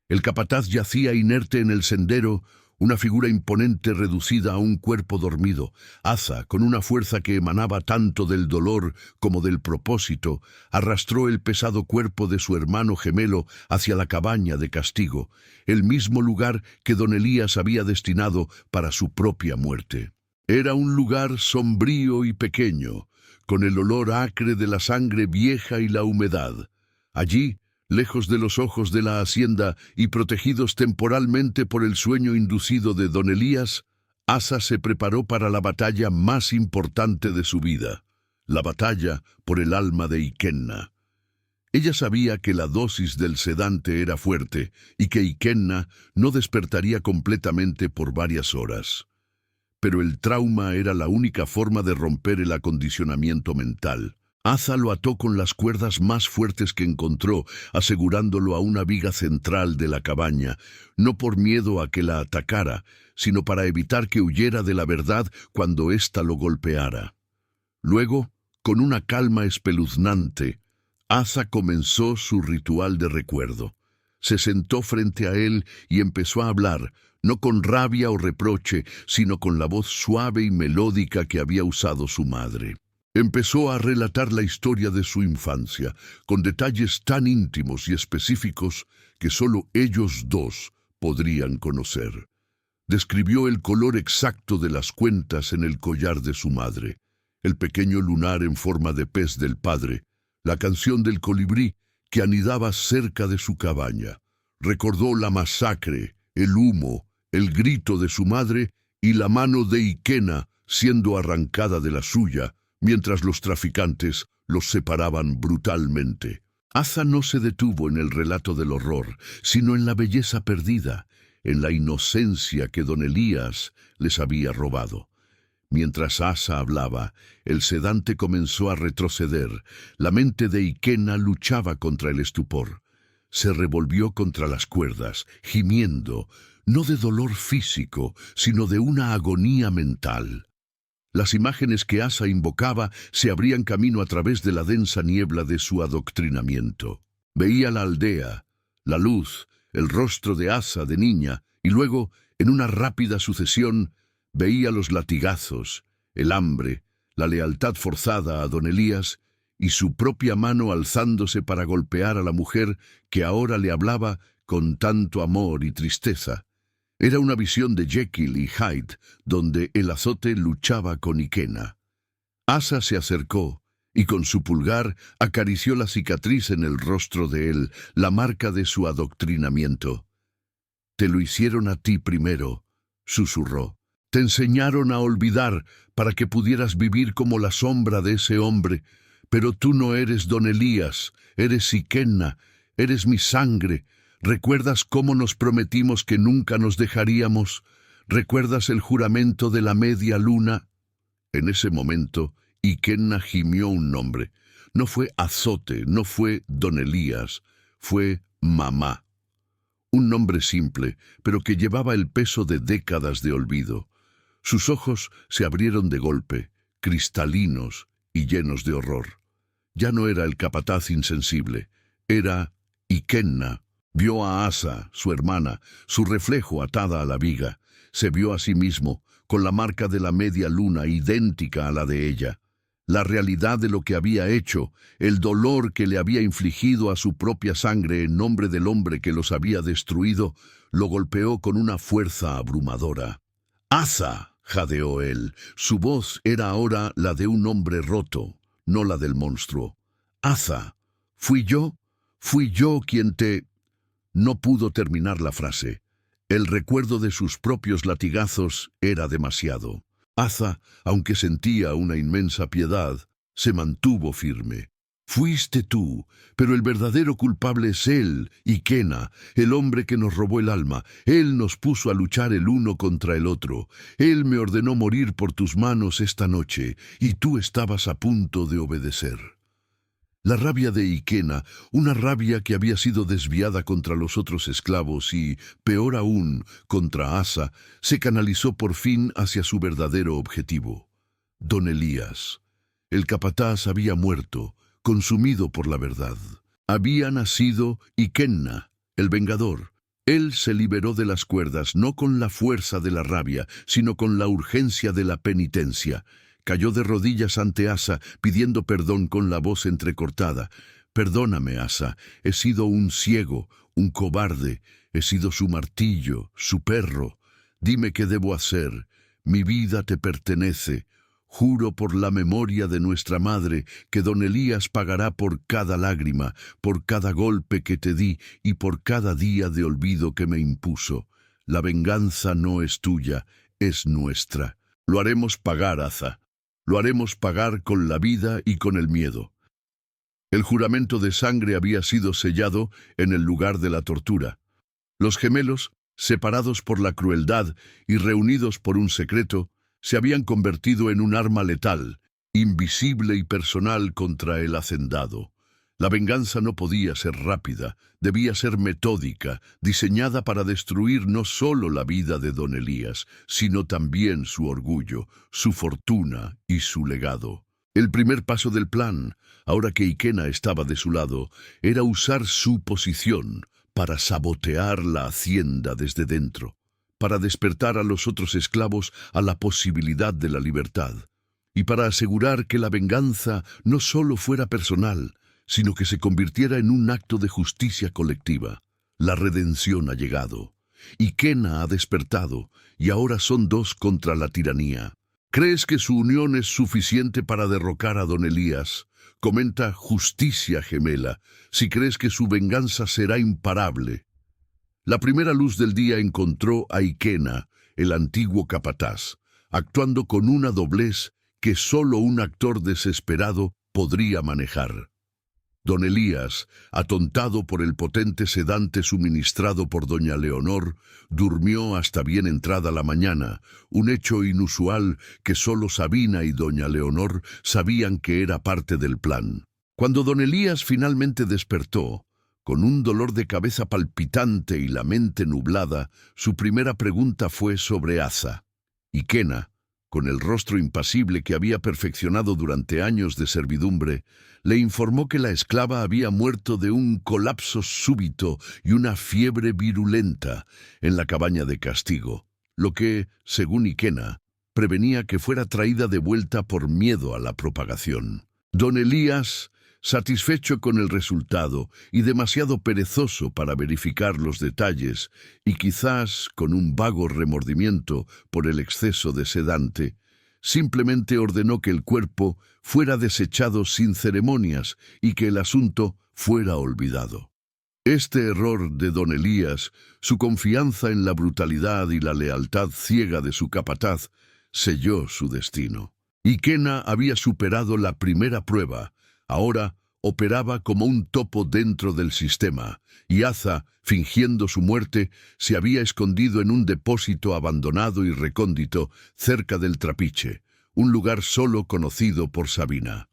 El capataz yacía inerte en el sendero, una figura imponente reducida a un cuerpo dormido. Asa, con una fuerza que emanaba tanto del dolor como del propósito, arrastró el pesado cuerpo de su hermano gemelo hacia la cabaña de castigo, el mismo lugar que don Elías había destinado para su propia muerte. Era un lugar sombrío y pequeño, con el olor acre de la sangre vieja y la humedad. Allí, lejos de los ojos de la hacienda y protegidos temporalmente por el sueño inducido de don Elías, Asa se preparó para la batalla más importante de su vida, la batalla por el alma de Iquena. Ella sabía que la dosis del sedante era fuerte y que Iquena no despertaría completamente por varias horas. Pero el trauma era la única forma de romper el acondicionamiento mental. Asa lo ató con las cuerdas más fuertes que encontró, asegurándolo a una viga central de la cabaña, no por miedo a que la atacara, sino para evitar que huyera de la verdad cuando ésta lo golpeara. Luego, con una calma espeluznante, Asa comenzó su ritual de recuerdo. Se sentó frente a él y empezó a hablar, no con rabia o reproche, sino con la voz suave y melódica que había usado su madre. Empezó a relatar la historia de su infancia, con detalles tan íntimos y específicos que solo ellos dos podrían conocer. Describió el color exacto de las cuentas en el collar de su madre, el pequeño lunar en forma de pez del padre, la canción del colibrí que anidaba cerca de su cabaña. Recordó la masacre, el humo, el grito de su madre y la mano de Iquena siendo arrancada de la suya, mientras los traficantes los separaban brutalmente. Asa no se detuvo en el relato del horror, sino en la belleza perdida, en la inocencia que don Elías les había robado. Mientras Asa hablaba, el sedante comenzó a retroceder. La mente de Iquena luchaba contra el estupor. Se revolvió contra las cuerdas, gimiendo, no de dolor físico, sino de una agonía mental. Las imágenes que Asa invocaba se abrían camino a través de la densa niebla de su adoctrinamiento. Veía la aldea, la luz, el rostro de Asa de niña, y luego, en una rápida sucesión, veía los latigazos, el hambre, la lealtad forzada a don Elías y su propia mano alzándose para golpear a la mujer que ahora le hablaba con tanto amor y tristeza. Era una visión de Jekyll y Hyde, donde el azote luchaba con Iquena. Asa se acercó y con su pulgar acarició la cicatriz en el rostro de él, la marca de su adoctrinamiento. «Te lo hicieron a ti primero», susurró. «Te enseñaron a olvidar para que pudieras vivir como la sombra de ese hombre, pero tú no eres don Elías, eres Iquena, eres mi sangre. ¿Recuerdas cómo nos prometimos que nunca nos dejaríamos? ¿Recuerdas el juramento de la media luna?» En ese momento, Iquena gimió un nombre. No fue Azote, no fue don Elías, fue mamá. Un nombre simple, pero que llevaba el peso de décadas de olvido. Sus ojos se abrieron de golpe, cristalinos y llenos de horror. Ya no era el capataz insensible, era Iquena. Vio a Asa, su hermana, su reflejo atada a la viga. Se vio a sí mismo, con la marca de la media luna idéntica a la de ella. La realidad de lo que había hecho, el dolor que le había infligido a su propia sangre en nombre del hombre que los había destruido, lo golpeó con una fuerza abrumadora. «¡Asa!», jadeó él. Su voz era ahora la de un hombre roto, no la del monstruo. «¡Asa! Fui yo quien te...» No pudo terminar la frase. El recuerdo de sus propios latigazos era demasiado. Asa, aunque sentía una inmensa piedad, se mantuvo firme. «Fuiste tú, pero el verdadero culpable es él, Iquena, el hombre que nos robó el alma. Él nos puso a luchar el uno contra el otro. Él me ordenó morir por tus manos esta noche, y tú estabas a punto de obedecer». La rabia de Iquena, una rabia que había sido desviada contra los otros esclavos y, peor aún, contra Asa, se canalizó por fin hacia su verdadero objetivo. Don Elías. El capataz había muerto, consumido por la verdad. Había nacido Iquena, el vengador. Él se liberó de las cuerdas no con la fuerza de la rabia, sino con la urgencia de la penitencia. Cayó de rodillas ante Asa, pidiendo perdón con la voz entrecortada. «Perdóname, Asa, he sido un ciego, un cobarde, he sido su martillo, su perro. Dime qué debo hacer. Mi vida te pertenece. Juro por la memoria de nuestra madre que don Elías pagará por cada lágrima, por cada golpe que te di y por cada día de olvido que me impuso. La venganza no es tuya, es nuestra. Lo haremos pagar, Asa. Lo haremos pagar con la vida y con el miedo». El juramento de sangre había sido sellado en el lugar de la tortura. Los gemelos, separados por la crueldad y reunidos por un secreto, se habían convertido en un arma letal, invisible y personal contra el hacendado. La venganza no podía ser rápida, debía ser metódica, diseñada para destruir no solo la vida de don Elías, sino también su orgullo, su fortuna y su legado. El primer paso del plan, ahora que Iquena estaba de su lado, era usar su posición para sabotear la hacienda desde dentro, para despertar a los otros esclavos a la posibilidad de la libertad, y para asegurar que la venganza no solo fuera personal, sino que se convirtiera en un acto de justicia colectiva. La redención ha llegado. Iquena ha despertado, y ahora son dos contra la tiranía. ¿Crees que su unión es suficiente para derrocar a don Elías? Comenta Justicia Gemela, si crees que su venganza será imparable. La primera luz del día encontró a Iquena, el antiguo capataz, actuando con una doblez que solo un actor desesperado podría manejar. Don Elías, atontado por el potente sedante suministrado por doña Leonor, durmió hasta bien entrada la mañana, un hecho inusual que solo Sabina y doña Leonor sabían que era parte del plan. Cuando don Elías finalmente despertó, con un dolor de cabeza palpitante y la mente nublada, su primera pregunta fue sobre Aza. Y Quena, con el rostro impasible que había perfeccionado durante años de servidumbre, le informó que la esclava había muerto de un colapso súbito y una fiebre virulenta en la cabaña de castigo, lo que, según Iquena, prevenía que fuera traída de vuelta por miedo a la propagación. Don Elías, satisfecho con el resultado y demasiado perezoso para verificar los detalles, y quizás con un vago remordimiento por el exceso de sedante, simplemente ordenó que el cuerpo fuera desechado sin ceremonias y que el asunto fuera olvidado. Este error de don Elías, su confianza en la brutalidad y la lealtad ciega de su capataz, selló su destino. Iquena había superado la primera prueba. Ahora operaba como un topo dentro del sistema, y Aza, fingiendo su muerte, se había escondido en un depósito abandonado y recóndito cerca del Trapiche, un lugar solo conocido por Sabina.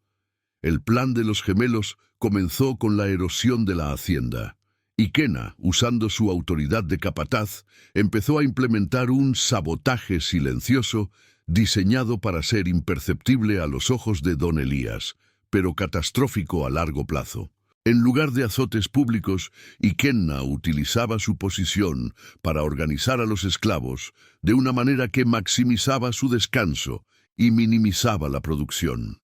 El plan de los gemelos comenzó con la erosión de la hacienda. Iquena, usando su autoridad de capataz, empezó a implementar un sabotaje silencioso diseñado para ser imperceptible a los ojos de don Elías, pero catastrófico a largo plazo. En lugar de azotes públicos, Iquena utilizaba su posición para organizar a los esclavos de una manera que maximizaba su descanso y minimizaba la producción.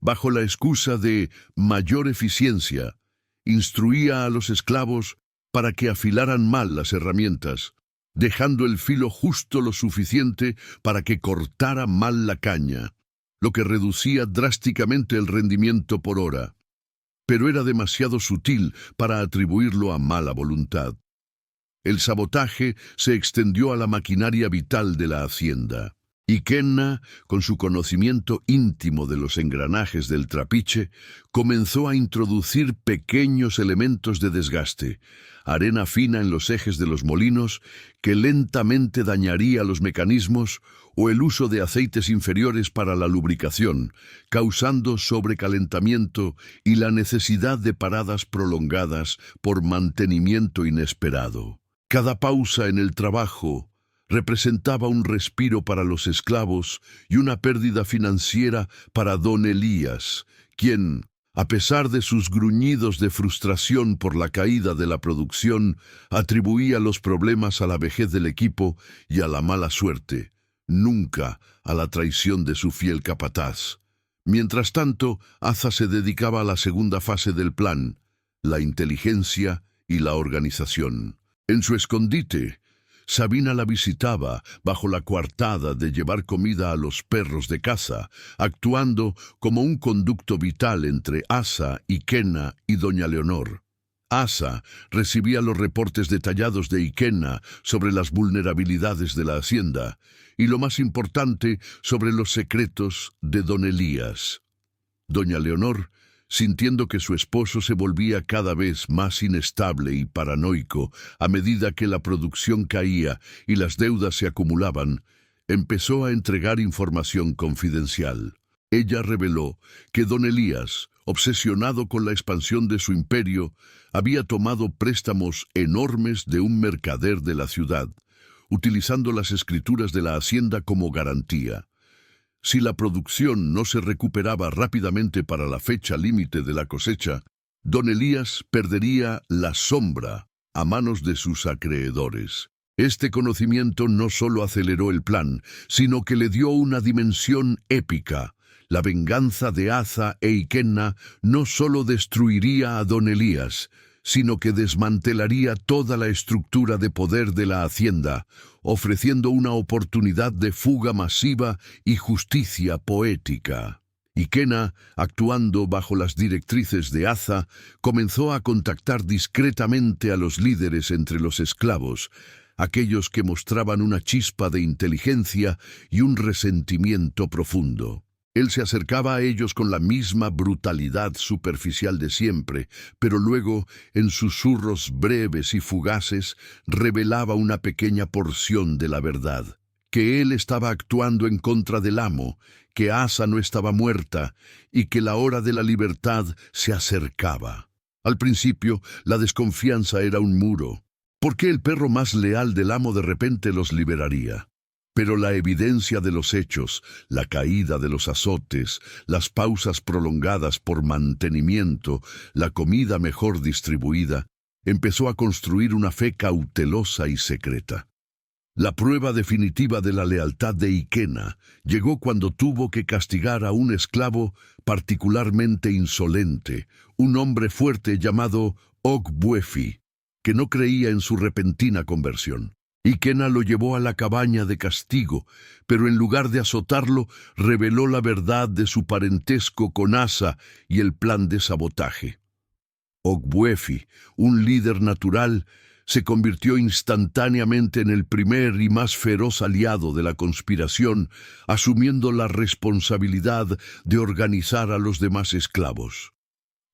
Bajo la excusa de mayor eficiencia, instruía a los esclavos para que afilaran mal las herramientas, dejando el filo justo lo suficiente para que cortara mal la caña, lo que reducía drásticamente el rendimiento por hora. Pero era demasiado sutil para atribuirlo a mala voluntad. El sabotaje se extendió a la maquinaria vital de la hacienda. Iquena, con su conocimiento íntimo de los engranajes del trapiche, comenzó a introducir pequeños elementos de desgaste, arena fina en los ejes de los molinos que lentamente dañaría los mecanismos, o el uso de aceites inferiores para la lubricación, causando sobrecalentamiento y la necesidad de paradas prolongadas por mantenimiento inesperado. Cada pausa en el trabajo representaba un respiro para los esclavos y una pérdida financiera para don Elías, quien, a pesar de sus gruñidos de frustración por la caída de la producción, atribuía los problemas a la vejez del equipo y a la mala suerte, nunca a la traición de su fiel capataz. Mientras tanto, Aza se dedicaba a la segunda fase del plan, la inteligencia y la organización. En su escondite, Sabina la visitaba bajo la coartada de llevar comida a los perros de caza, actuando como un conducto vital entre Aza, Iquena y doña Leonor. Aza recibía los reportes detallados de Iquena sobre las vulnerabilidades de la hacienda y, lo más importante, sobre los secretos de don Elías. Doña Leonor, sintiendo que su esposo se volvía cada vez más inestable y paranoico a medida que la producción caía y las deudas se acumulaban, empezó a entregar información confidencial. Ella reveló que don Elías, obsesionado con la expansión de su imperio, había tomado préstamos enormes de un mercader de la ciudad, utilizando las escrituras de la hacienda como garantía. Si la producción no se recuperaba rápidamente para la fecha límite de la cosecha, don Elías perdería la sombra a manos de sus acreedores. Este conocimiento no solo aceleró el plan, sino que le dio una dimensión épica. La venganza de Aza e Iquena no solo destruiría a don Elías, sino que desmantelaría toda la estructura de poder de la hacienda, ofreciendo una oportunidad de fuga masiva y justicia poética. Iquena, actuando bajo las directrices de Aza, comenzó a contactar discretamente a los líderes entre los esclavos, aquellos que mostraban una chispa de inteligencia y un resentimiento profundo. Él se acercaba a ellos con la misma brutalidad superficial de siempre, pero luego, en susurros breves y fugaces, revelaba una pequeña porción de la verdad. Que él estaba actuando en contra del amo, que Asa no estaba muerta y que la hora de la libertad se acercaba. Al principio, la desconfianza era un muro. ¿Por qué el perro más leal del amo de repente los liberaría? Pero la evidencia de los hechos, la caída de los azotes, las pausas prolongadas por mantenimiento, la comida mejor distribuida, empezó a construir una fe cautelosa y secreta. La prueba definitiva de la lealtad de Iquena llegó cuando tuvo que castigar a un esclavo particularmente insolente, un hombre fuerte llamado Ogbuefi, que no creía en su repentina conversión. Iquena lo llevó a la cabaña de castigo, pero en lugar de azotarlo, reveló la verdad de su parentesco con Asa y el plan de sabotaje. Ogbuefi, un líder natural, se convirtió instantáneamente en el primer y más feroz aliado de la conspiración, asumiendo la responsabilidad de organizar a los demás esclavos.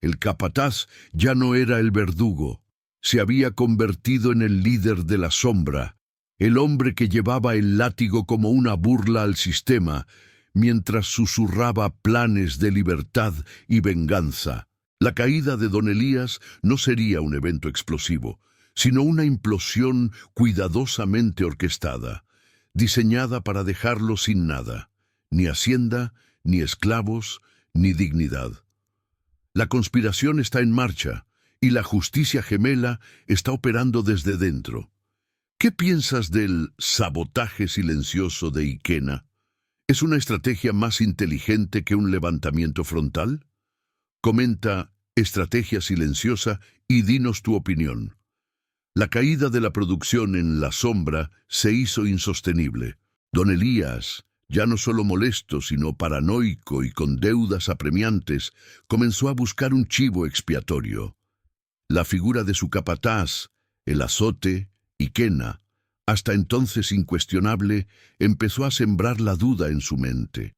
El capataz ya no era el verdugo, se había convertido en el líder de la sombra, el hombre que llevaba el látigo como una burla al sistema, mientras susurraba planes de libertad y venganza. La caída de don Elías no sería un evento explosivo, sino una implosión cuidadosamente orquestada, diseñada para dejarlo sin nada, ni hacienda, ni esclavos, ni dignidad. La conspiración está en marcha, y la justicia gemela está operando desde dentro. ¿Qué piensas del sabotaje silencioso de Iquena? ¿Es una estrategia más inteligente que un levantamiento frontal? Comenta Estrategia Silenciosa y dinos tu opinión. La caída de la producción en la sombra se hizo insostenible. Don Elías, ya no solo molesto, sino paranoico y con deudas apremiantes, comenzó a buscar un chivo expiatorio. La figura de su capataz, el azote, Iquena, hasta entonces incuestionable, empezó a sembrar la duda en su mente.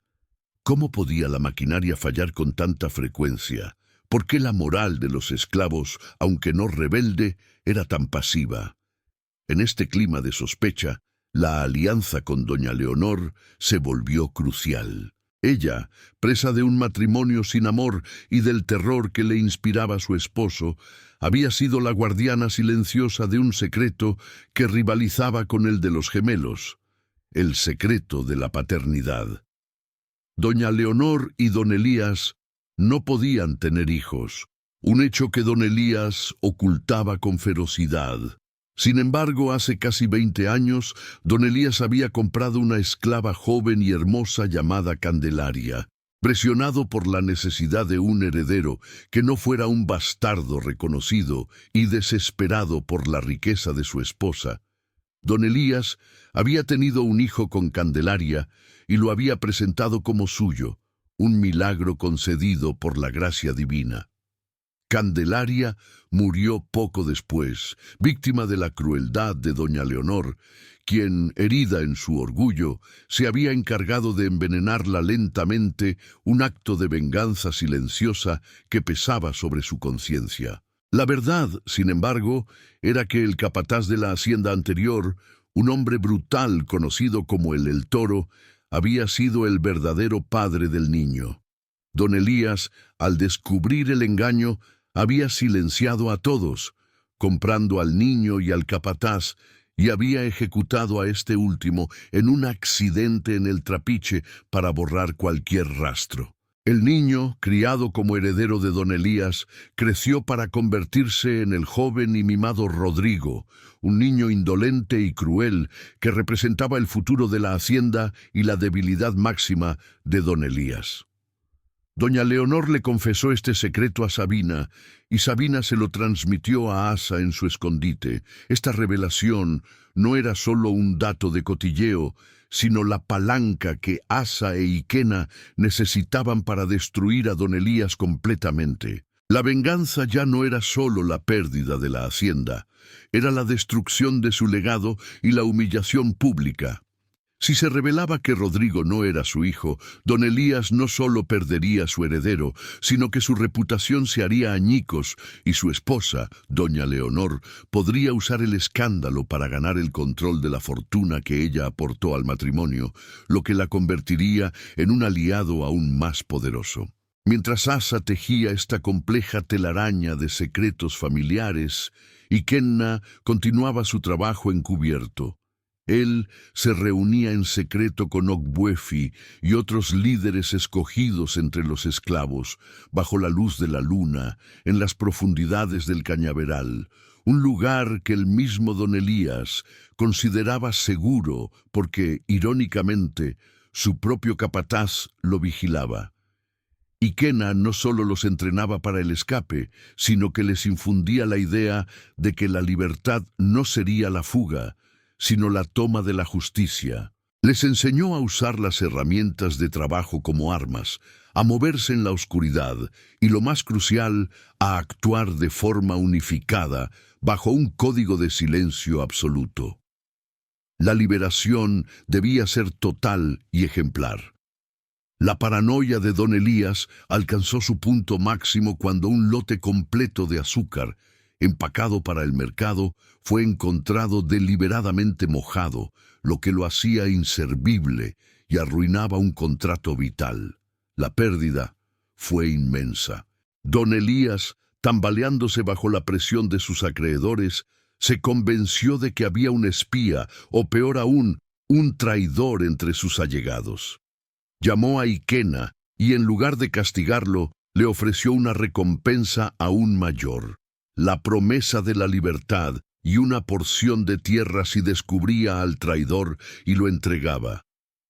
¿Cómo podía la maquinaria fallar con tanta frecuencia? ¿Por qué la moral de los esclavos, aunque no rebelde, era tan pasiva? En este clima de sospecha, la alianza con doña Leonor se volvió crucial. Ella, presa de un matrimonio sin amor y del terror que le inspiraba su esposo, había sido la guardiana silenciosa de un secreto que rivalizaba con el de los gemelos, el secreto de la paternidad. Doña Leonor y don Elías no podían tener hijos, un hecho que don Elías ocultaba con ferocidad. Sin embargo, hace casi 20 años, don Elías había comprado una esclava joven y hermosa llamada Candelaria, presionado por la necesidad de un heredero que no fuera un bastardo reconocido y desesperado por la riqueza de su esposa. Don Elías había tenido un hijo con Candelaria y lo había presentado como suyo, un milagro concedido por la gracia divina. Candelaria murió poco después, víctima de la crueldad de doña Leonor, quien, herida en su orgullo, se había encargado de envenenarla lentamente, un acto de venganza silenciosa que pesaba sobre su conciencia. La verdad, sin embargo, era que el capataz de la hacienda anterior, un hombre brutal conocido como el Toro, había sido el verdadero padre del niño. Don Elías, al descubrir el engaño, había silenciado a todos, comprando al niño y al capataz, y había ejecutado a este último en un accidente en el trapiche para borrar cualquier rastro. El niño, criado como heredero de don Elías, creció para convertirse en el joven y mimado Rodrigo, un niño indolente y cruel que representaba el futuro de la hacienda y la debilidad máxima de don Elías. Doña Leonor le confesó este secreto a Sabina, y Sabina se lo transmitió a Asa en su escondite. Esta revelación no era solo un dato de cotilleo, sino la palanca que Asa e Iquena necesitaban para destruir a don Elías completamente. La venganza ya no era solo la pérdida de la hacienda, era la destrucción de su legado y la humillación pública. Si se revelaba que Rodrigo no era su hijo, don Elías no solo perdería su heredero, sino que su reputación se haría añicos y su esposa, doña Leonor, podría usar el escándalo para ganar el control de la fortuna que ella aportó al matrimonio, lo que la convertiría en un aliado aún más poderoso. Mientras Asa tejía esta compleja telaraña de secretos familiares, Ikenna continuaba su trabajo encubierto. Él se reunía en secreto con Ogbuefi y otros líderes escogidos entre los esclavos, bajo la luz de la luna, en las profundidades del cañaveral, un lugar que el mismo don Elías consideraba seguro porque, irónicamente, su propio capataz lo vigilaba. Ikenna no solo los entrenaba para el escape, sino que les infundía la idea de que la libertad no sería la fuga, sino la toma de la justicia. Les enseñó a usar las herramientas de trabajo como armas, a moverse en la oscuridad y, lo más crucial, a actuar de forma unificada bajo un código de silencio absoluto. La liberación debía ser total y ejemplar. La paranoia de don Elías alcanzó su punto máximo cuando un lote completo de azúcar, empacado para el mercado, fue encontrado deliberadamente mojado, lo que lo hacía inservible y arruinaba un contrato vital. La pérdida fue inmensa. Don Elías, tambaleándose bajo la presión de sus acreedores, se convenció de que había un espía, o peor aún, un traidor entre sus allegados. Llamó a Ikenna y, en lugar de castigarlo, le ofreció una recompensa aún mayor: la promesa de la libertad y una porción de tierra si descubría al traidor y lo entregaba.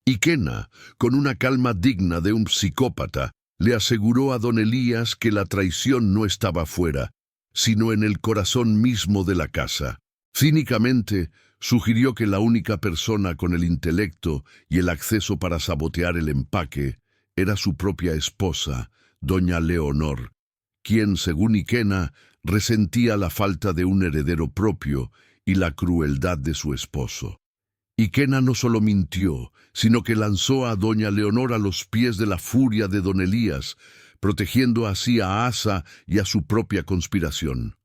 Ikenna, con una calma digna de un psicópata, le aseguró a don Elías que la traición no estaba fuera, sino en el corazón mismo de la casa. Cínicamente, sugirió que la única persona con el intelecto y el acceso para sabotear el empaque era su propia esposa, doña Leonor, quien, según Ikenna, resentía la falta de un heredero propio y la crueldad de su esposo. Ikenna no solo mintió, sino que lanzó a doña Leonor a los pies de la furia de don Elías, protegiendo así a Asa y a su propia conspiración.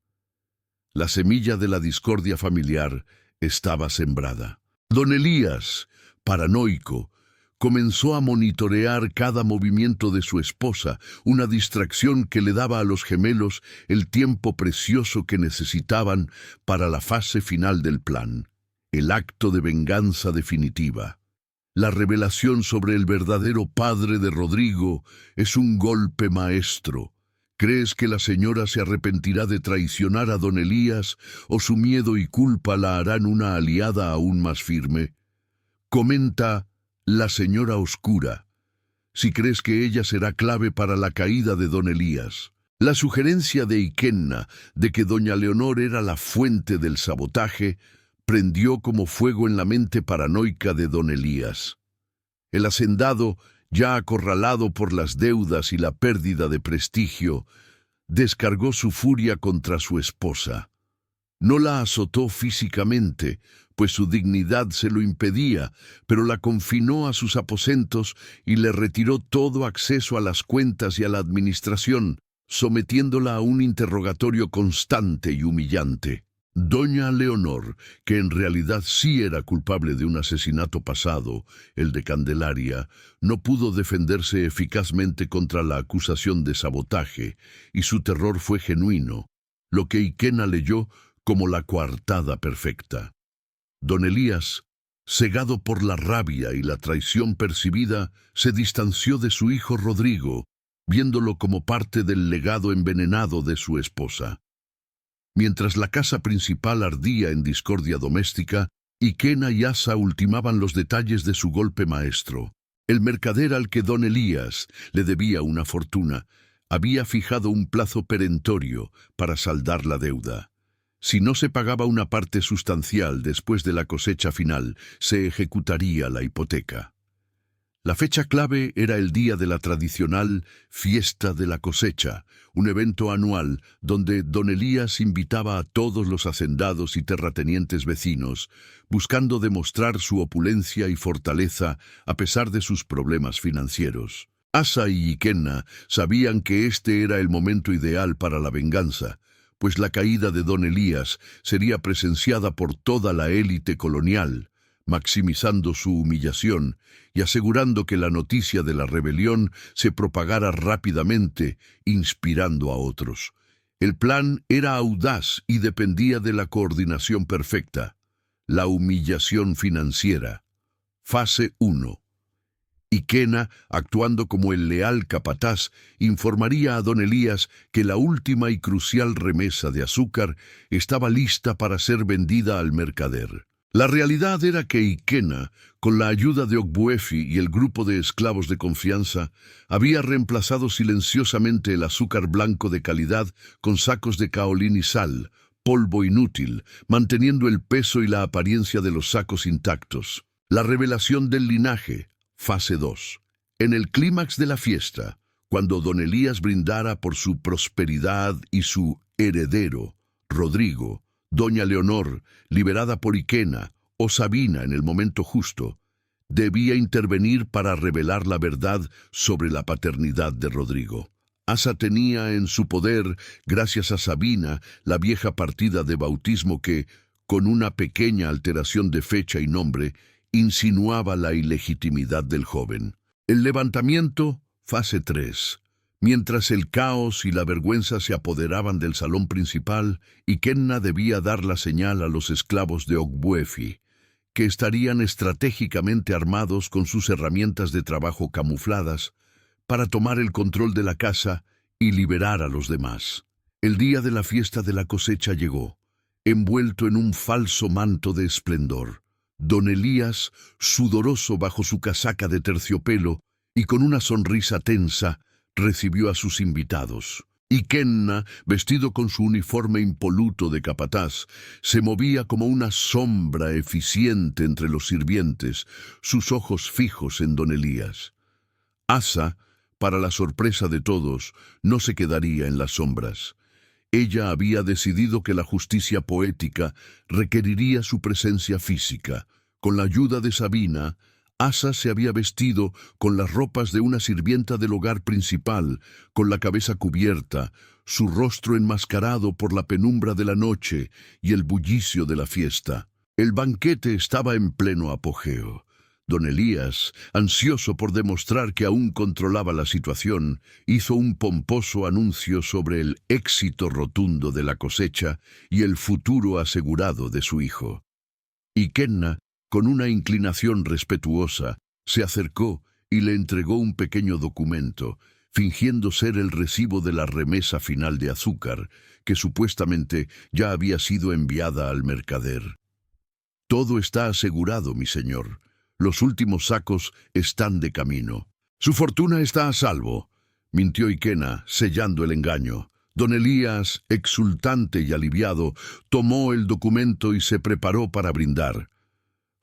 La semilla de la discordia familiar estaba sembrada. Don Elías, paranoico, comenzó a monitorear cada movimiento de su esposa, una distracción que le daba a los gemelos el tiempo precioso que necesitaban para la fase final del plan, el acto de venganza definitiva. La revelación sobre el verdadero padre de Rodrigo es un golpe maestro. ¿Crees que la señora se arrepentirá de traicionar a don Elías o su miedo y culpa la harán una aliada aún más firme? Comenta la señora Oscura, si crees que ella será clave para la caída de don Elías. La sugerencia de Ikenna de que doña Leonor era la fuente del sabotaje prendió como fuego en la mente paranoica de don Elías. El hacendado, ya acorralado por las deudas y la pérdida de prestigio, descargó su furia contra su esposa. No la azotó físicamente, pues su dignidad se lo impedía, pero la confinó a sus aposentos y le retiró todo acceso a las cuentas y a la administración, sometiéndola a un interrogatorio constante y humillante. Doña Leonor, que en realidad sí era culpable de un asesinato pasado, el de Candelaria, no pudo defenderse eficazmente contra la acusación de sabotaje, y su terror fue genuino, lo que Ikenna leyó como la coartada perfecta. Don Elías, cegado por la rabia y la traición percibida, se distanció de su hijo Rodrigo, viéndolo como parte del legado envenenado de su esposa. Mientras la casa principal ardía en discordia doméstica, Ikenna y Asa ultimaban los detalles de su golpe maestro. El mercader al que don Elías le debía una fortuna había fijado un plazo perentorio para saldar la deuda. Si no se pagaba una parte sustancial después de la cosecha final, se ejecutaría la hipoteca. La fecha clave era el día de la tradicional Fiesta de la Cosecha, un evento anual donde don Elías invitaba a todos los hacendados y terratenientes vecinos, buscando demostrar su opulencia y fortaleza a pesar de sus problemas financieros. Asa y Ikenna sabían que este era el momento ideal para la venganza, pues la caída de don Elías sería presenciada por toda la élite colonial, maximizando su humillación y asegurando que la noticia de la rebelión se propagara rápidamente, inspirando a otros. El plan era audaz y dependía de la coordinación perfecta. La humillación financiera. Fase 1. Ikenna, actuando como el leal capataz, informaría a don Elías que la última y crucial remesa de azúcar estaba lista para ser vendida al mercader. La realidad era que Ikenna, con la ayuda de Ogbuefi y el grupo de esclavos de confianza, había reemplazado silenciosamente el azúcar blanco de calidad con sacos de caolín y sal, polvo inútil, manteniendo el peso y la apariencia de los sacos intactos. La revelación del linaje, fase 2. En el clímax de la fiesta, cuando don Elías brindara por su prosperidad y su heredero, Rodrigo, doña Leonor, liberada por Ikenna, o Sabina en el momento justo, debía intervenir para revelar la verdad sobre la paternidad de Rodrigo. Asa tenía en su poder, gracias a Sabina, la vieja partida de bautismo que, con una pequeña alteración de fecha y nombre, insinuaba la ilegitimidad del joven. El levantamiento, fase 3. Mientras el caos y la vergüenza se apoderaban del salón principal, Ikenna debía dar la señal a los esclavos de Ogbuefi, que estarían estratégicamente armados con sus herramientas de trabajo camufladas, para tomar el control de la casa y liberar a los demás. El día de la fiesta de la cosecha llegó, envuelto en un falso manto de esplendor. Don Elías, sudoroso bajo su casaca de terciopelo y con una sonrisa tensa, recibió a sus invitados. Ikenna, vestido con su uniforme impoluto de capataz, se movía como una sombra eficiente entre los sirvientes, sus ojos fijos en don Elías. Asa, para la sorpresa de todos, no se quedaría en las sombras. Ella había decidido que la justicia poética requeriría su presencia física. Con la ayuda de Sabina, Asa se había vestido con las ropas de una sirvienta del hogar principal, con la cabeza cubierta, su rostro enmascarado por la penumbra de la noche y el bullicio de la fiesta. El banquete estaba en pleno apogeo. Don Elías, ansioso por demostrar que aún controlaba la situación, hizo un pomposo anuncio sobre el éxito rotundo de la cosecha y el futuro asegurado de su hijo. Ikenna, con una inclinación respetuosa, se acercó y le entregó un pequeño documento, fingiendo ser el recibo de la remesa final de azúcar, que supuestamente ya había sido enviada al mercader. «Todo está asegurado, mi señor. Los últimos sacos están de camino. Su fortuna está a salvo», mintió Ikenna, sellando el engaño. Don Elías, exultante y aliviado, tomó el documento y se preparó para brindar.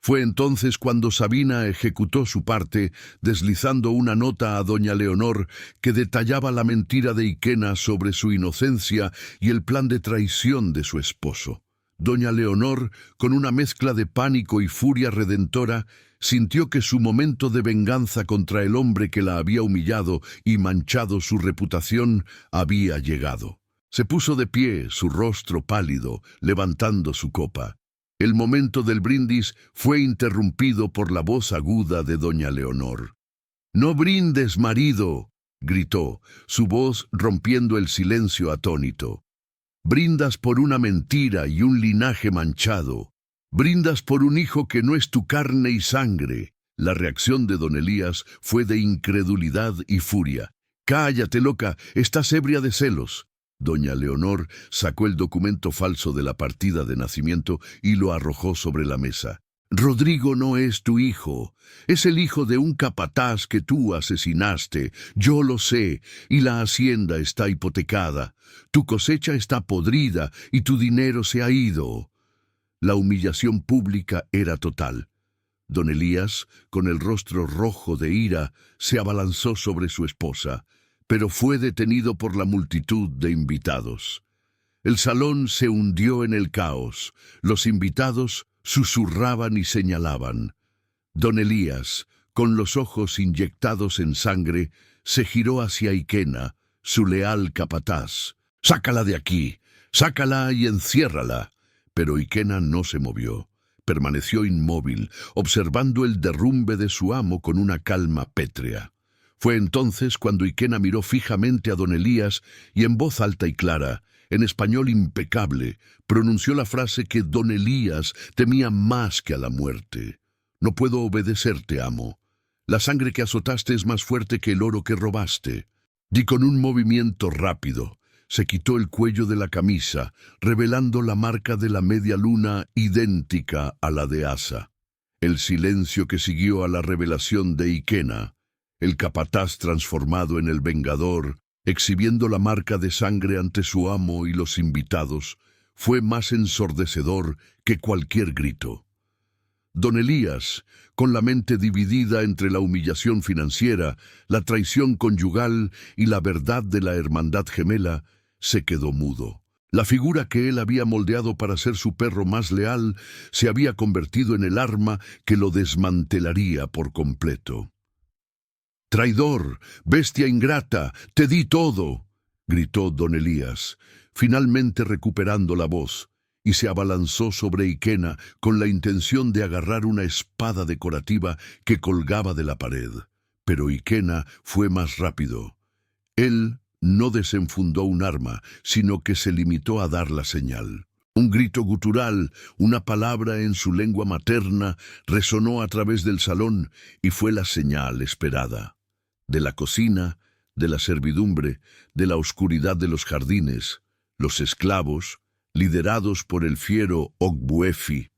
Fue entonces cuando Sabina ejecutó su parte, deslizando una nota a doña Leonor que detallaba la mentira de Ikenna sobre su inocencia y el plan de traición de su esposo. Doña Leonor, con una mezcla de pánico y furia redentora, sintió que su momento de venganza contra el hombre que la había humillado y manchado su reputación había llegado. Se puso de pie, su rostro pálido, levantando su copa. El momento del brindis fue interrumpido por la voz aguda de doña Leonor. «¡No brindes, marido!», gritó, su voz rompiendo el silencio atónito. «Brindas por una mentira y un linaje manchado. Brindas por un hijo que no es tu carne y sangre». La reacción de don Elías fue de incredulidad y furia. «¡Cállate, loca! Estás ebria de celos». Doña Leonor sacó el documento falso de la partida de nacimiento y lo arrojó sobre la mesa. «Rodrigo no es tu hijo. Es el hijo de un capataz que tú asesinaste. Yo lo sé, y la hacienda está hipotecada. Tu cosecha está podrida y tu dinero se ha ido». La humillación pública era total. Don Elías, con el rostro rojo de ira, se abalanzó sobre su esposa, pero fue detenido por la multitud de invitados. El salón se hundió en el caos. Los invitados susurraban y señalaban. Don Elías, con los ojos inyectados en sangre, se giró hacia Ikena, su leal capataz. «¡Sácala de aquí! ¡Sácala y enciérrala!». Pero Ikena no se movió. Permaneció inmóvil, observando el derrumbe de su amo con una calma pétrea. Fue entonces cuando Ikena miró fijamente a don Elías y en voz alta y clara, en español impecable, pronunció la frase que don Elías temía más que a la muerte. «No puedo obedecerte, amo. La sangre que azotaste es más fuerte que el oro que robaste». Y con un movimiento rápido, se quitó el cuello de la camisa, revelando la marca de la media luna idéntica a la de Asa. El silencio que siguió a la revelación de Ikena, el capataz transformado en el vengador, exhibiendo la marca de sangre ante su amo y los invitados, fue más ensordecedor que cualquier grito. Don Elías, con la mente dividida entre la humillación financiera, la traición conyugal y la verdad de la hermandad gemela, se quedó mudo. La figura que él había moldeado para ser su perro más leal se había convertido en el arma que lo desmantelaría por completo. «¡Traidor! ¡Bestia ingrata! ¡Te di todo!», gritó don Elías, finalmente recuperando la voz, y se abalanzó sobre Ikena con la intención de agarrar una espada decorativa que colgaba de la pared. Pero Ikena fue más rápido. Él no desenfundó un arma, sino que se limitó a dar la señal. Un grito gutural, una palabra en su lengua materna, resonó a través del salón y fue la señal esperada. De la cocina, de la servidumbre, de la oscuridad de los jardines, los esclavos, liderados por el fiero Ogbuefi,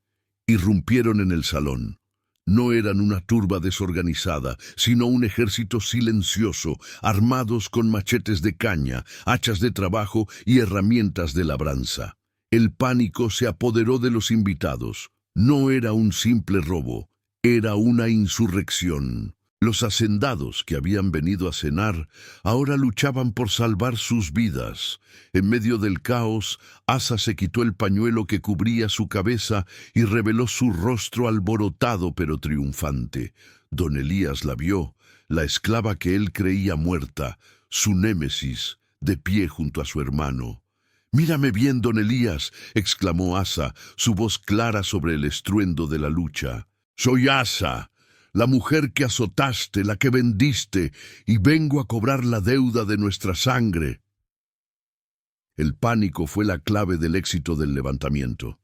irrumpieron en el salón. No eran una turba desorganizada, sino un ejército silencioso, armados con machetes de caña, hachas de trabajo y herramientas de labranza. El pánico se apoderó de los invitados. No era un simple robo, era una insurrección. Los hacendados que habían venido a cenar ahora luchaban por salvar sus vidas. En medio del caos, Asa se quitó el pañuelo que cubría su cabeza y reveló su rostro alborotado pero triunfante. Don Elías la vio, la esclava que él creía muerta, su némesis, de pie junto a su hermano. «¡Mírame bien, don Elías!», exclamó Asa, su voz clara sobre el estruendo de la lucha. «Soy Asa, la mujer que azotaste, la que vendiste, y vengo a cobrar la deuda de nuestra sangre». El pánico fue la clave del éxito del levantamiento.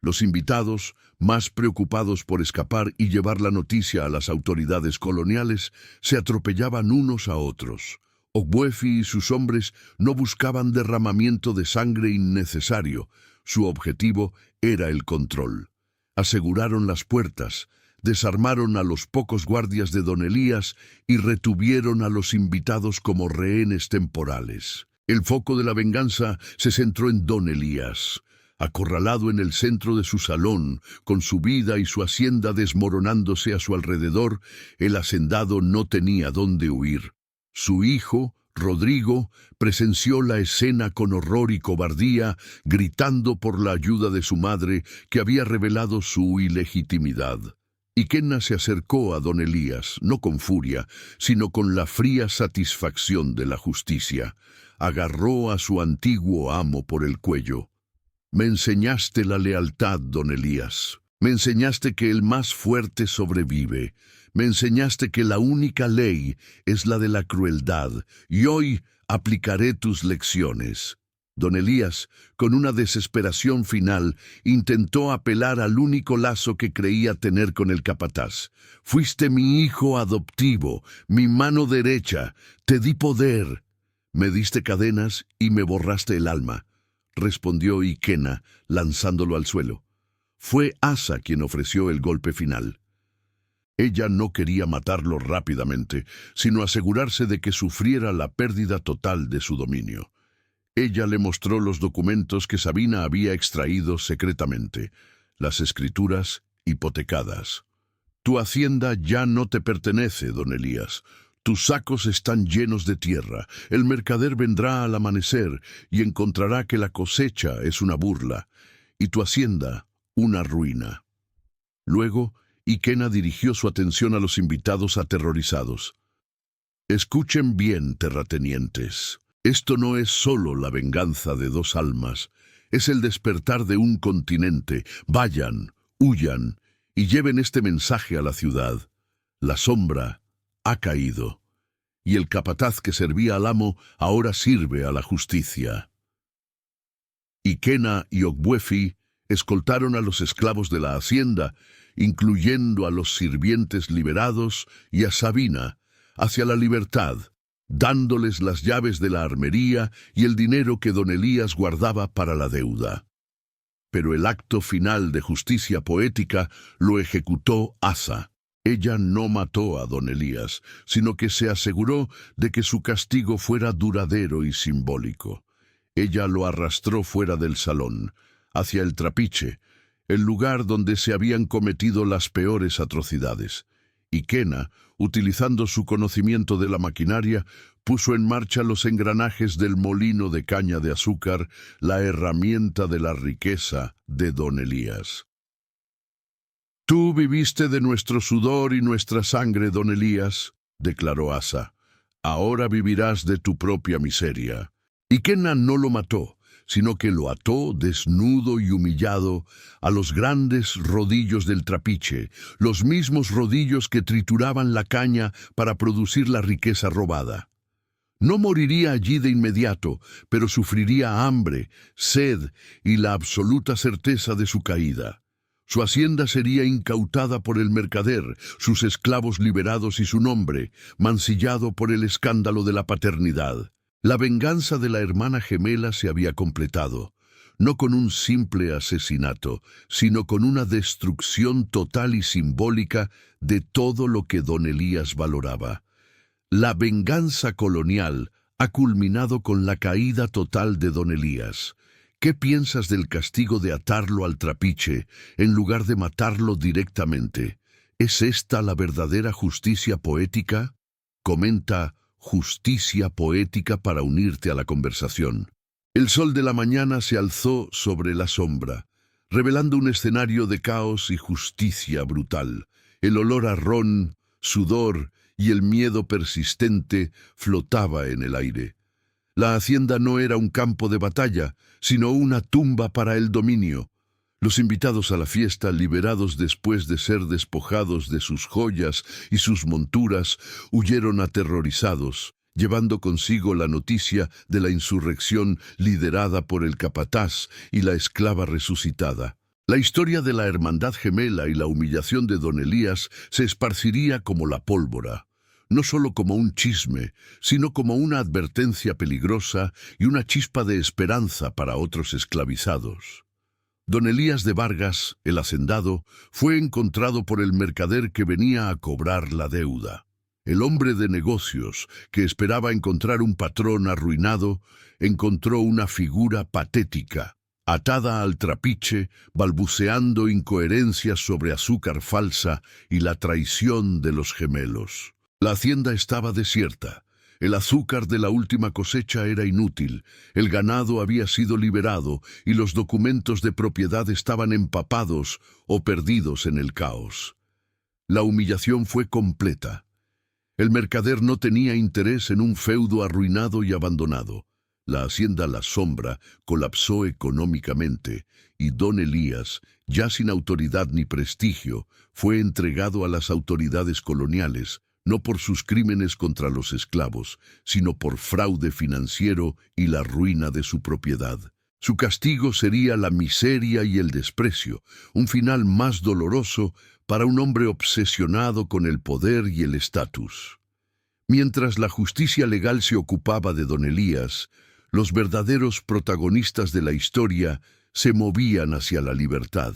Los invitados, más preocupados por escapar y llevar la noticia a las autoridades coloniales, se atropellaban unos a otros. Ogbuefi y sus hombres no buscaban derramamiento de sangre innecesario. Su objetivo era el control. Aseguraron las puertas, desarmaron a los pocos guardias de don Elías y retuvieron a los invitados como rehenes temporales. El foco de la venganza se centró en don Elías. Acorralado en el centro de su salón, con su vida y su hacienda desmoronándose a su alrededor, el hacendado no tenía dónde huir. Su hijo, Rodrigo, presenció la escena con horror y cobardía, gritando por la ayuda de su madre, que había revelado su ilegitimidad. Ikena se acercó a don Elías, no con furia, sino con la fría satisfacción de la justicia. Agarró a su antiguo amo por el cuello. «Me enseñaste la lealtad, don Elías. Me enseñaste que el más fuerte sobrevive. Me enseñaste que la única ley es la de la crueldad, y hoy aplicaré tus lecciones». Don Elías, con una desesperación final, intentó apelar al único lazo que creía tener con el capataz. «Fuiste mi hijo adoptivo, mi mano derecha, te di poder. Me diste cadenas y me borraste el alma», respondió Ikena, lanzándolo al suelo. Fue Asa quien ofreció el golpe final. Ella no quería matarlo rápidamente, sino asegurarse de que sufriera la pérdida total de su dominio. Ella le mostró los documentos que Sabina había extraído secretamente, las escrituras hipotecadas. Tu hacienda ya no te pertenece, don Elías. Tus sacos están llenos de tierra. El mercader vendrá al amanecer y encontrará que la cosecha es una burla y tu hacienda una ruina. Luego, Iquena dirigió su atención a los invitados aterrorizados. Escuchen bien, terratenientes. Esto no es solo la venganza de dos almas, es el despertar de un continente. Vayan, huyan y lleven este mensaje a la ciudad. La sombra ha caído, y el capataz que servía al amo ahora sirve a la justicia. Iquena y Ogbuefi escoltaron a los esclavos de la hacienda, incluyendo a los sirvientes liberados y a Sabina, hacia la libertad, dándoles las llaves de la armería y el dinero que don Elías guardaba para la deuda. Pero el acto final de justicia poética lo ejecutó Asa. Ella no mató a don Elías, sino que se aseguró de que su castigo fuera duradero y simbólico. Ella lo arrastró fuera del salón, hacia el trapiche, el lugar donde se habían cometido las peores atrocidades. Iquena, utilizando su conocimiento de la maquinaria, puso en marcha los engranajes del molino de caña de azúcar, la herramienta de la riqueza de don Elías. «Tú viviste de nuestro sudor y nuestra sangre, don Elías», declaró Asa. «Ahora vivirás de tu propia miseria». Iquena no lo mató, sino que lo ató, desnudo y humillado, a los grandes rodillos del trapiche, los mismos rodillos que trituraban la caña para producir la riqueza robada. No moriría allí de inmediato, pero sufriría hambre, sed y la absoluta certeza de su caída. Su hacienda sería incautada por el mercader, sus esclavos liberados y su nombre, mancillado por el escándalo de la paternidad. La venganza de la hermana gemela se había completado, no con un simple asesinato, sino con una destrucción total y simbólica de todo lo que don Elías valoraba. La venganza colonial ha culminado con la caída total de don Elías. ¿Qué piensas del castigo de atarlo al trapiche en lugar de matarlo directamente? ¿Es esta la verdadera justicia poética? Comenta Justicia poética para unirte a la conversación. El sol de la mañana se alzó sobre la sombra, revelando un escenario de caos y justicia brutal. El olor a ron, sudor y el miedo persistente flotaba en el aire. La hacienda no era un campo de batalla, sino una tumba para el dominio. Los invitados a la fiesta, liberados después de ser despojados de sus joyas y sus monturas, huyeron aterrorizados, llevando consigo la noticia de la insurrección liderada por el capataz y la esclava resucitada. La historia de la hermandad gemela y la humillación de don Elías se esparciría como la pólvora, no solo como un chisme, sino como una advertencia peligrosa y una chispa de esperanza para otros esclavizados. Don Elías de Vargas, el hacendado, fue encontrado por el mercader que venía a cobrar la deuda. El hombre de negocios, que esperaba encontrar un patrón arruinado, encontró una figura patética, atada al trapiche, balbuceando incoherencias sobre azúcar falsa y la traición de los gemelos. La hacienda estaba desierta. El azúcar de la última cosecha era inútil, el ganado había sido liberado y los documentos de propiedad estaban empapados o perdidos en el caos. La humillación fue completa. El mercader no tenía interés en un feudo arruinado y abandonado. La hacienda La Sombra colapsó económicamente y don Elías, ya sin autoridad ni prestigio, fue entregado a las autoridades coloniales, no por sus crímenes contra los esclavos, sino por fraude financiero y la ruina de su propiedad. Su castigo sería la miseria y el desprecio, un final más doloroso para un hombre obsesionado con el poder y el estatus. Mientras la justicia legal se ocupaba de don Elías, los verdaderos protagonistas de la historia se movían hacia la libertad.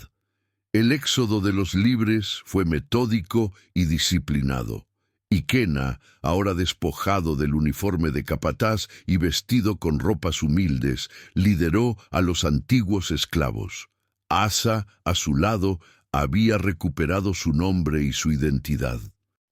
El éxodo de los libres fue metódico y disciplinado. Iquena, ahora despojado del uniforme de capataz y vestido con ropas humildes, lideró a los antiguos esclavos. Asa, a su lado, había recuperado su nombre y su identidad.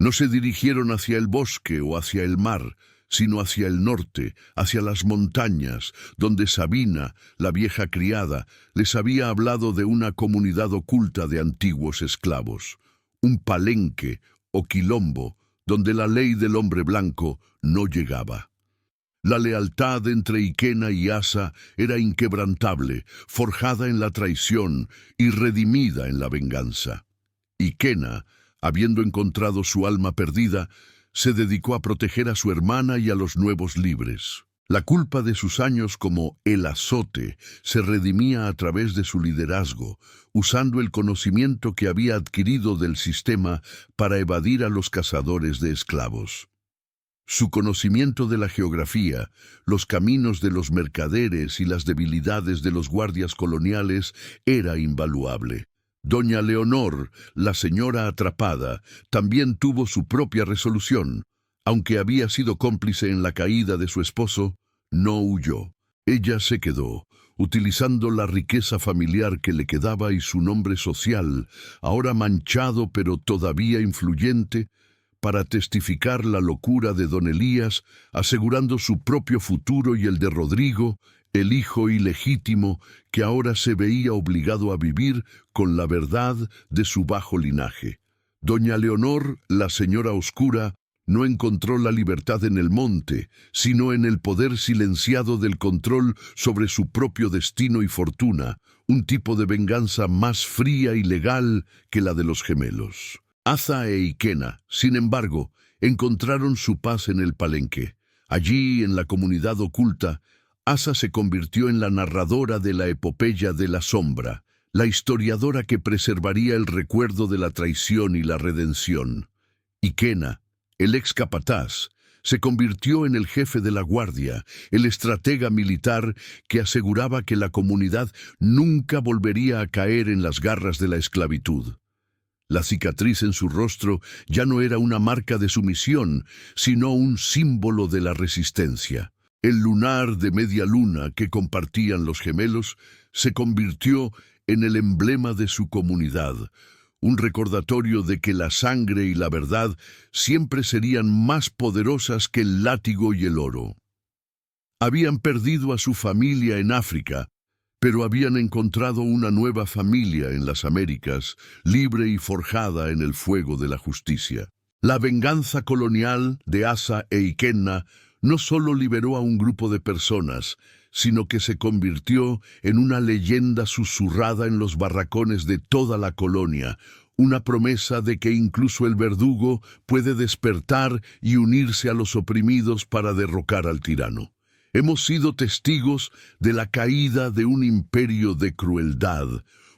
No se dirigieron hacia el bosque o hacia el mar, sino hacia el norte, hacia las montañas, donde Sabina, la vieja criada, les había hablado de una comunidad oculta de antiguos esclavos, un palenque o quilombo, donde la ley del hombre blanco no llegaba. La lealtad entre Ikena y Asa era inquebrantable, forjada en la traición y redimida en la venganza. Ikena, habiendo encontrado su alma perdida, se dedicó a proteger a su hermana y a los nuevos libres. La culpa de sus años como el azote se redimía a través de su liderazgo, usando el conocimiento que había adquirido del sistema para evadir a los cazadores de esclavos. Su conocimiento de la geografía, los caminos de los mercaderes y las debilidades de los guardias coloniales era invaluable. Doña Leonor, la señora atrapada, también tuvo su propia resolución. Aunque había sido cómplice en la caída de su esposo, no huyó. Ella se quedó, utilizando la riqueza familiar que le quedaba y su nombre social, ahora manchado pero todavía influyente, para testificar la locura de don Elías, asegurando su propio futuro y el de Rodrigo, el hijo ilegítimo que ahora se veía obligado a vivir con la verdad de su bajo linaje. Doña Leonor, la señora oscura, no encontró la libertad en el monte, sino en el poder silenciado del control sobre su propio destino y fortuna, un tipo de venganza más fría y legal que la de los gemelos. Asa e Ikena, sin embargo, encontraron su paz en el palenque. Allí, en la comunidad oculta, Asa se convirtió en la narradora de la epopeya de la sombra, la historiadora que preservaría el recuerdo de la traición y la redención. Ikena, el ex capataz, se convirtió en el jefe de la guardia, el estratega militar que aseguraba que la comunidad nunca volvería a caer en las garras de la esclavitud. La cicatriz en su rostro ya no era una marca de sumisión, sino un símbolo de la resistencia. El lunar de media luna que compartían los gemelos se convirtió en el emblema de su comunidad, un recordatorio de que la sangre y la verdad siempre serían más poderosas que el látigo y el oro. Habían perdido a su familia en África, pero habían encontrado una nueva familia en las Américas, libre y forjada en el fuego de la justicia. La venganza colonial de Asa e Ikena no solo liberó a un grupo de personas, sino que se convirtió en una leyenda susurrada en los barracones de toda la colonia, una promesa de que incluso el verdugo puede despertar y unirse a los oprimidos para derrocar al tirano. Hemos sido testigos de la caída de un imperio de crueldad,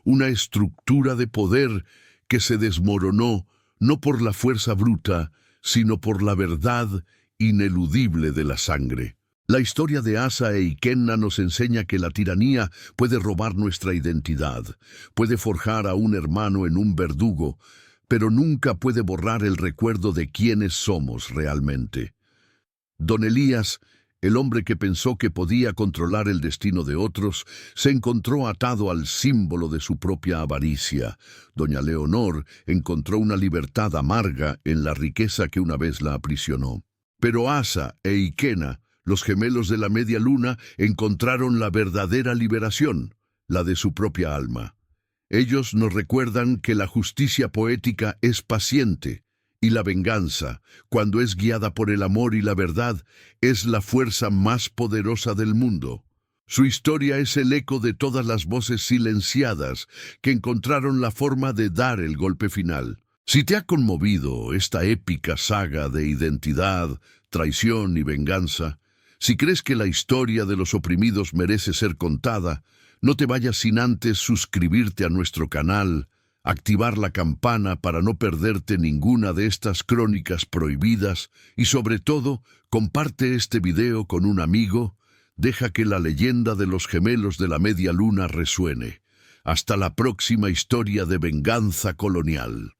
una estructura de poder que se desmoronó no por la fuerza bruta, sino por la verdad ineludible de la sangre. La historia de Asa e Ikena nos enseña que la tiranía puede robar nuestra identidad, puede forjar a un hermano en un verdugo, pero nunca puede borrar el recuerdo de quiénes somos realmente. Don Elías, el hombre que pensó que podía controlar el destino de otros, se encontró atado al símbolo de su propia avaricia. Doña Leonor encontró una libertad amarga en la riqueza que una vez la aprisionó. Pero Asa e Ikena, los gemelos de la media luna, encontraron la verdadera liberación, la de su propia alma. Ellos nos recuerdan que la justicia poética es paciente, y la venganza, cuando es guiada por el amor y la verdad, es la fuerza más poderosa del mundo. Su historia es el eco de todas las voces silenciadas que encontraron la forma de dar el golpe final. Si te ha conmovido esta épica saga de identidad, traición y venganza, si crees que la historia de los oprimidos merece ser contada, no te vayas sin antes suscribirte a nuestro canal, activar la campana para no perderte ninguna de estas crónicas prohibidas y sobre todo, comparte este video con un amigo, deja que la leyenda de los gemelos de la media luna resuene. Hasta la próxima historia de venganza colonial.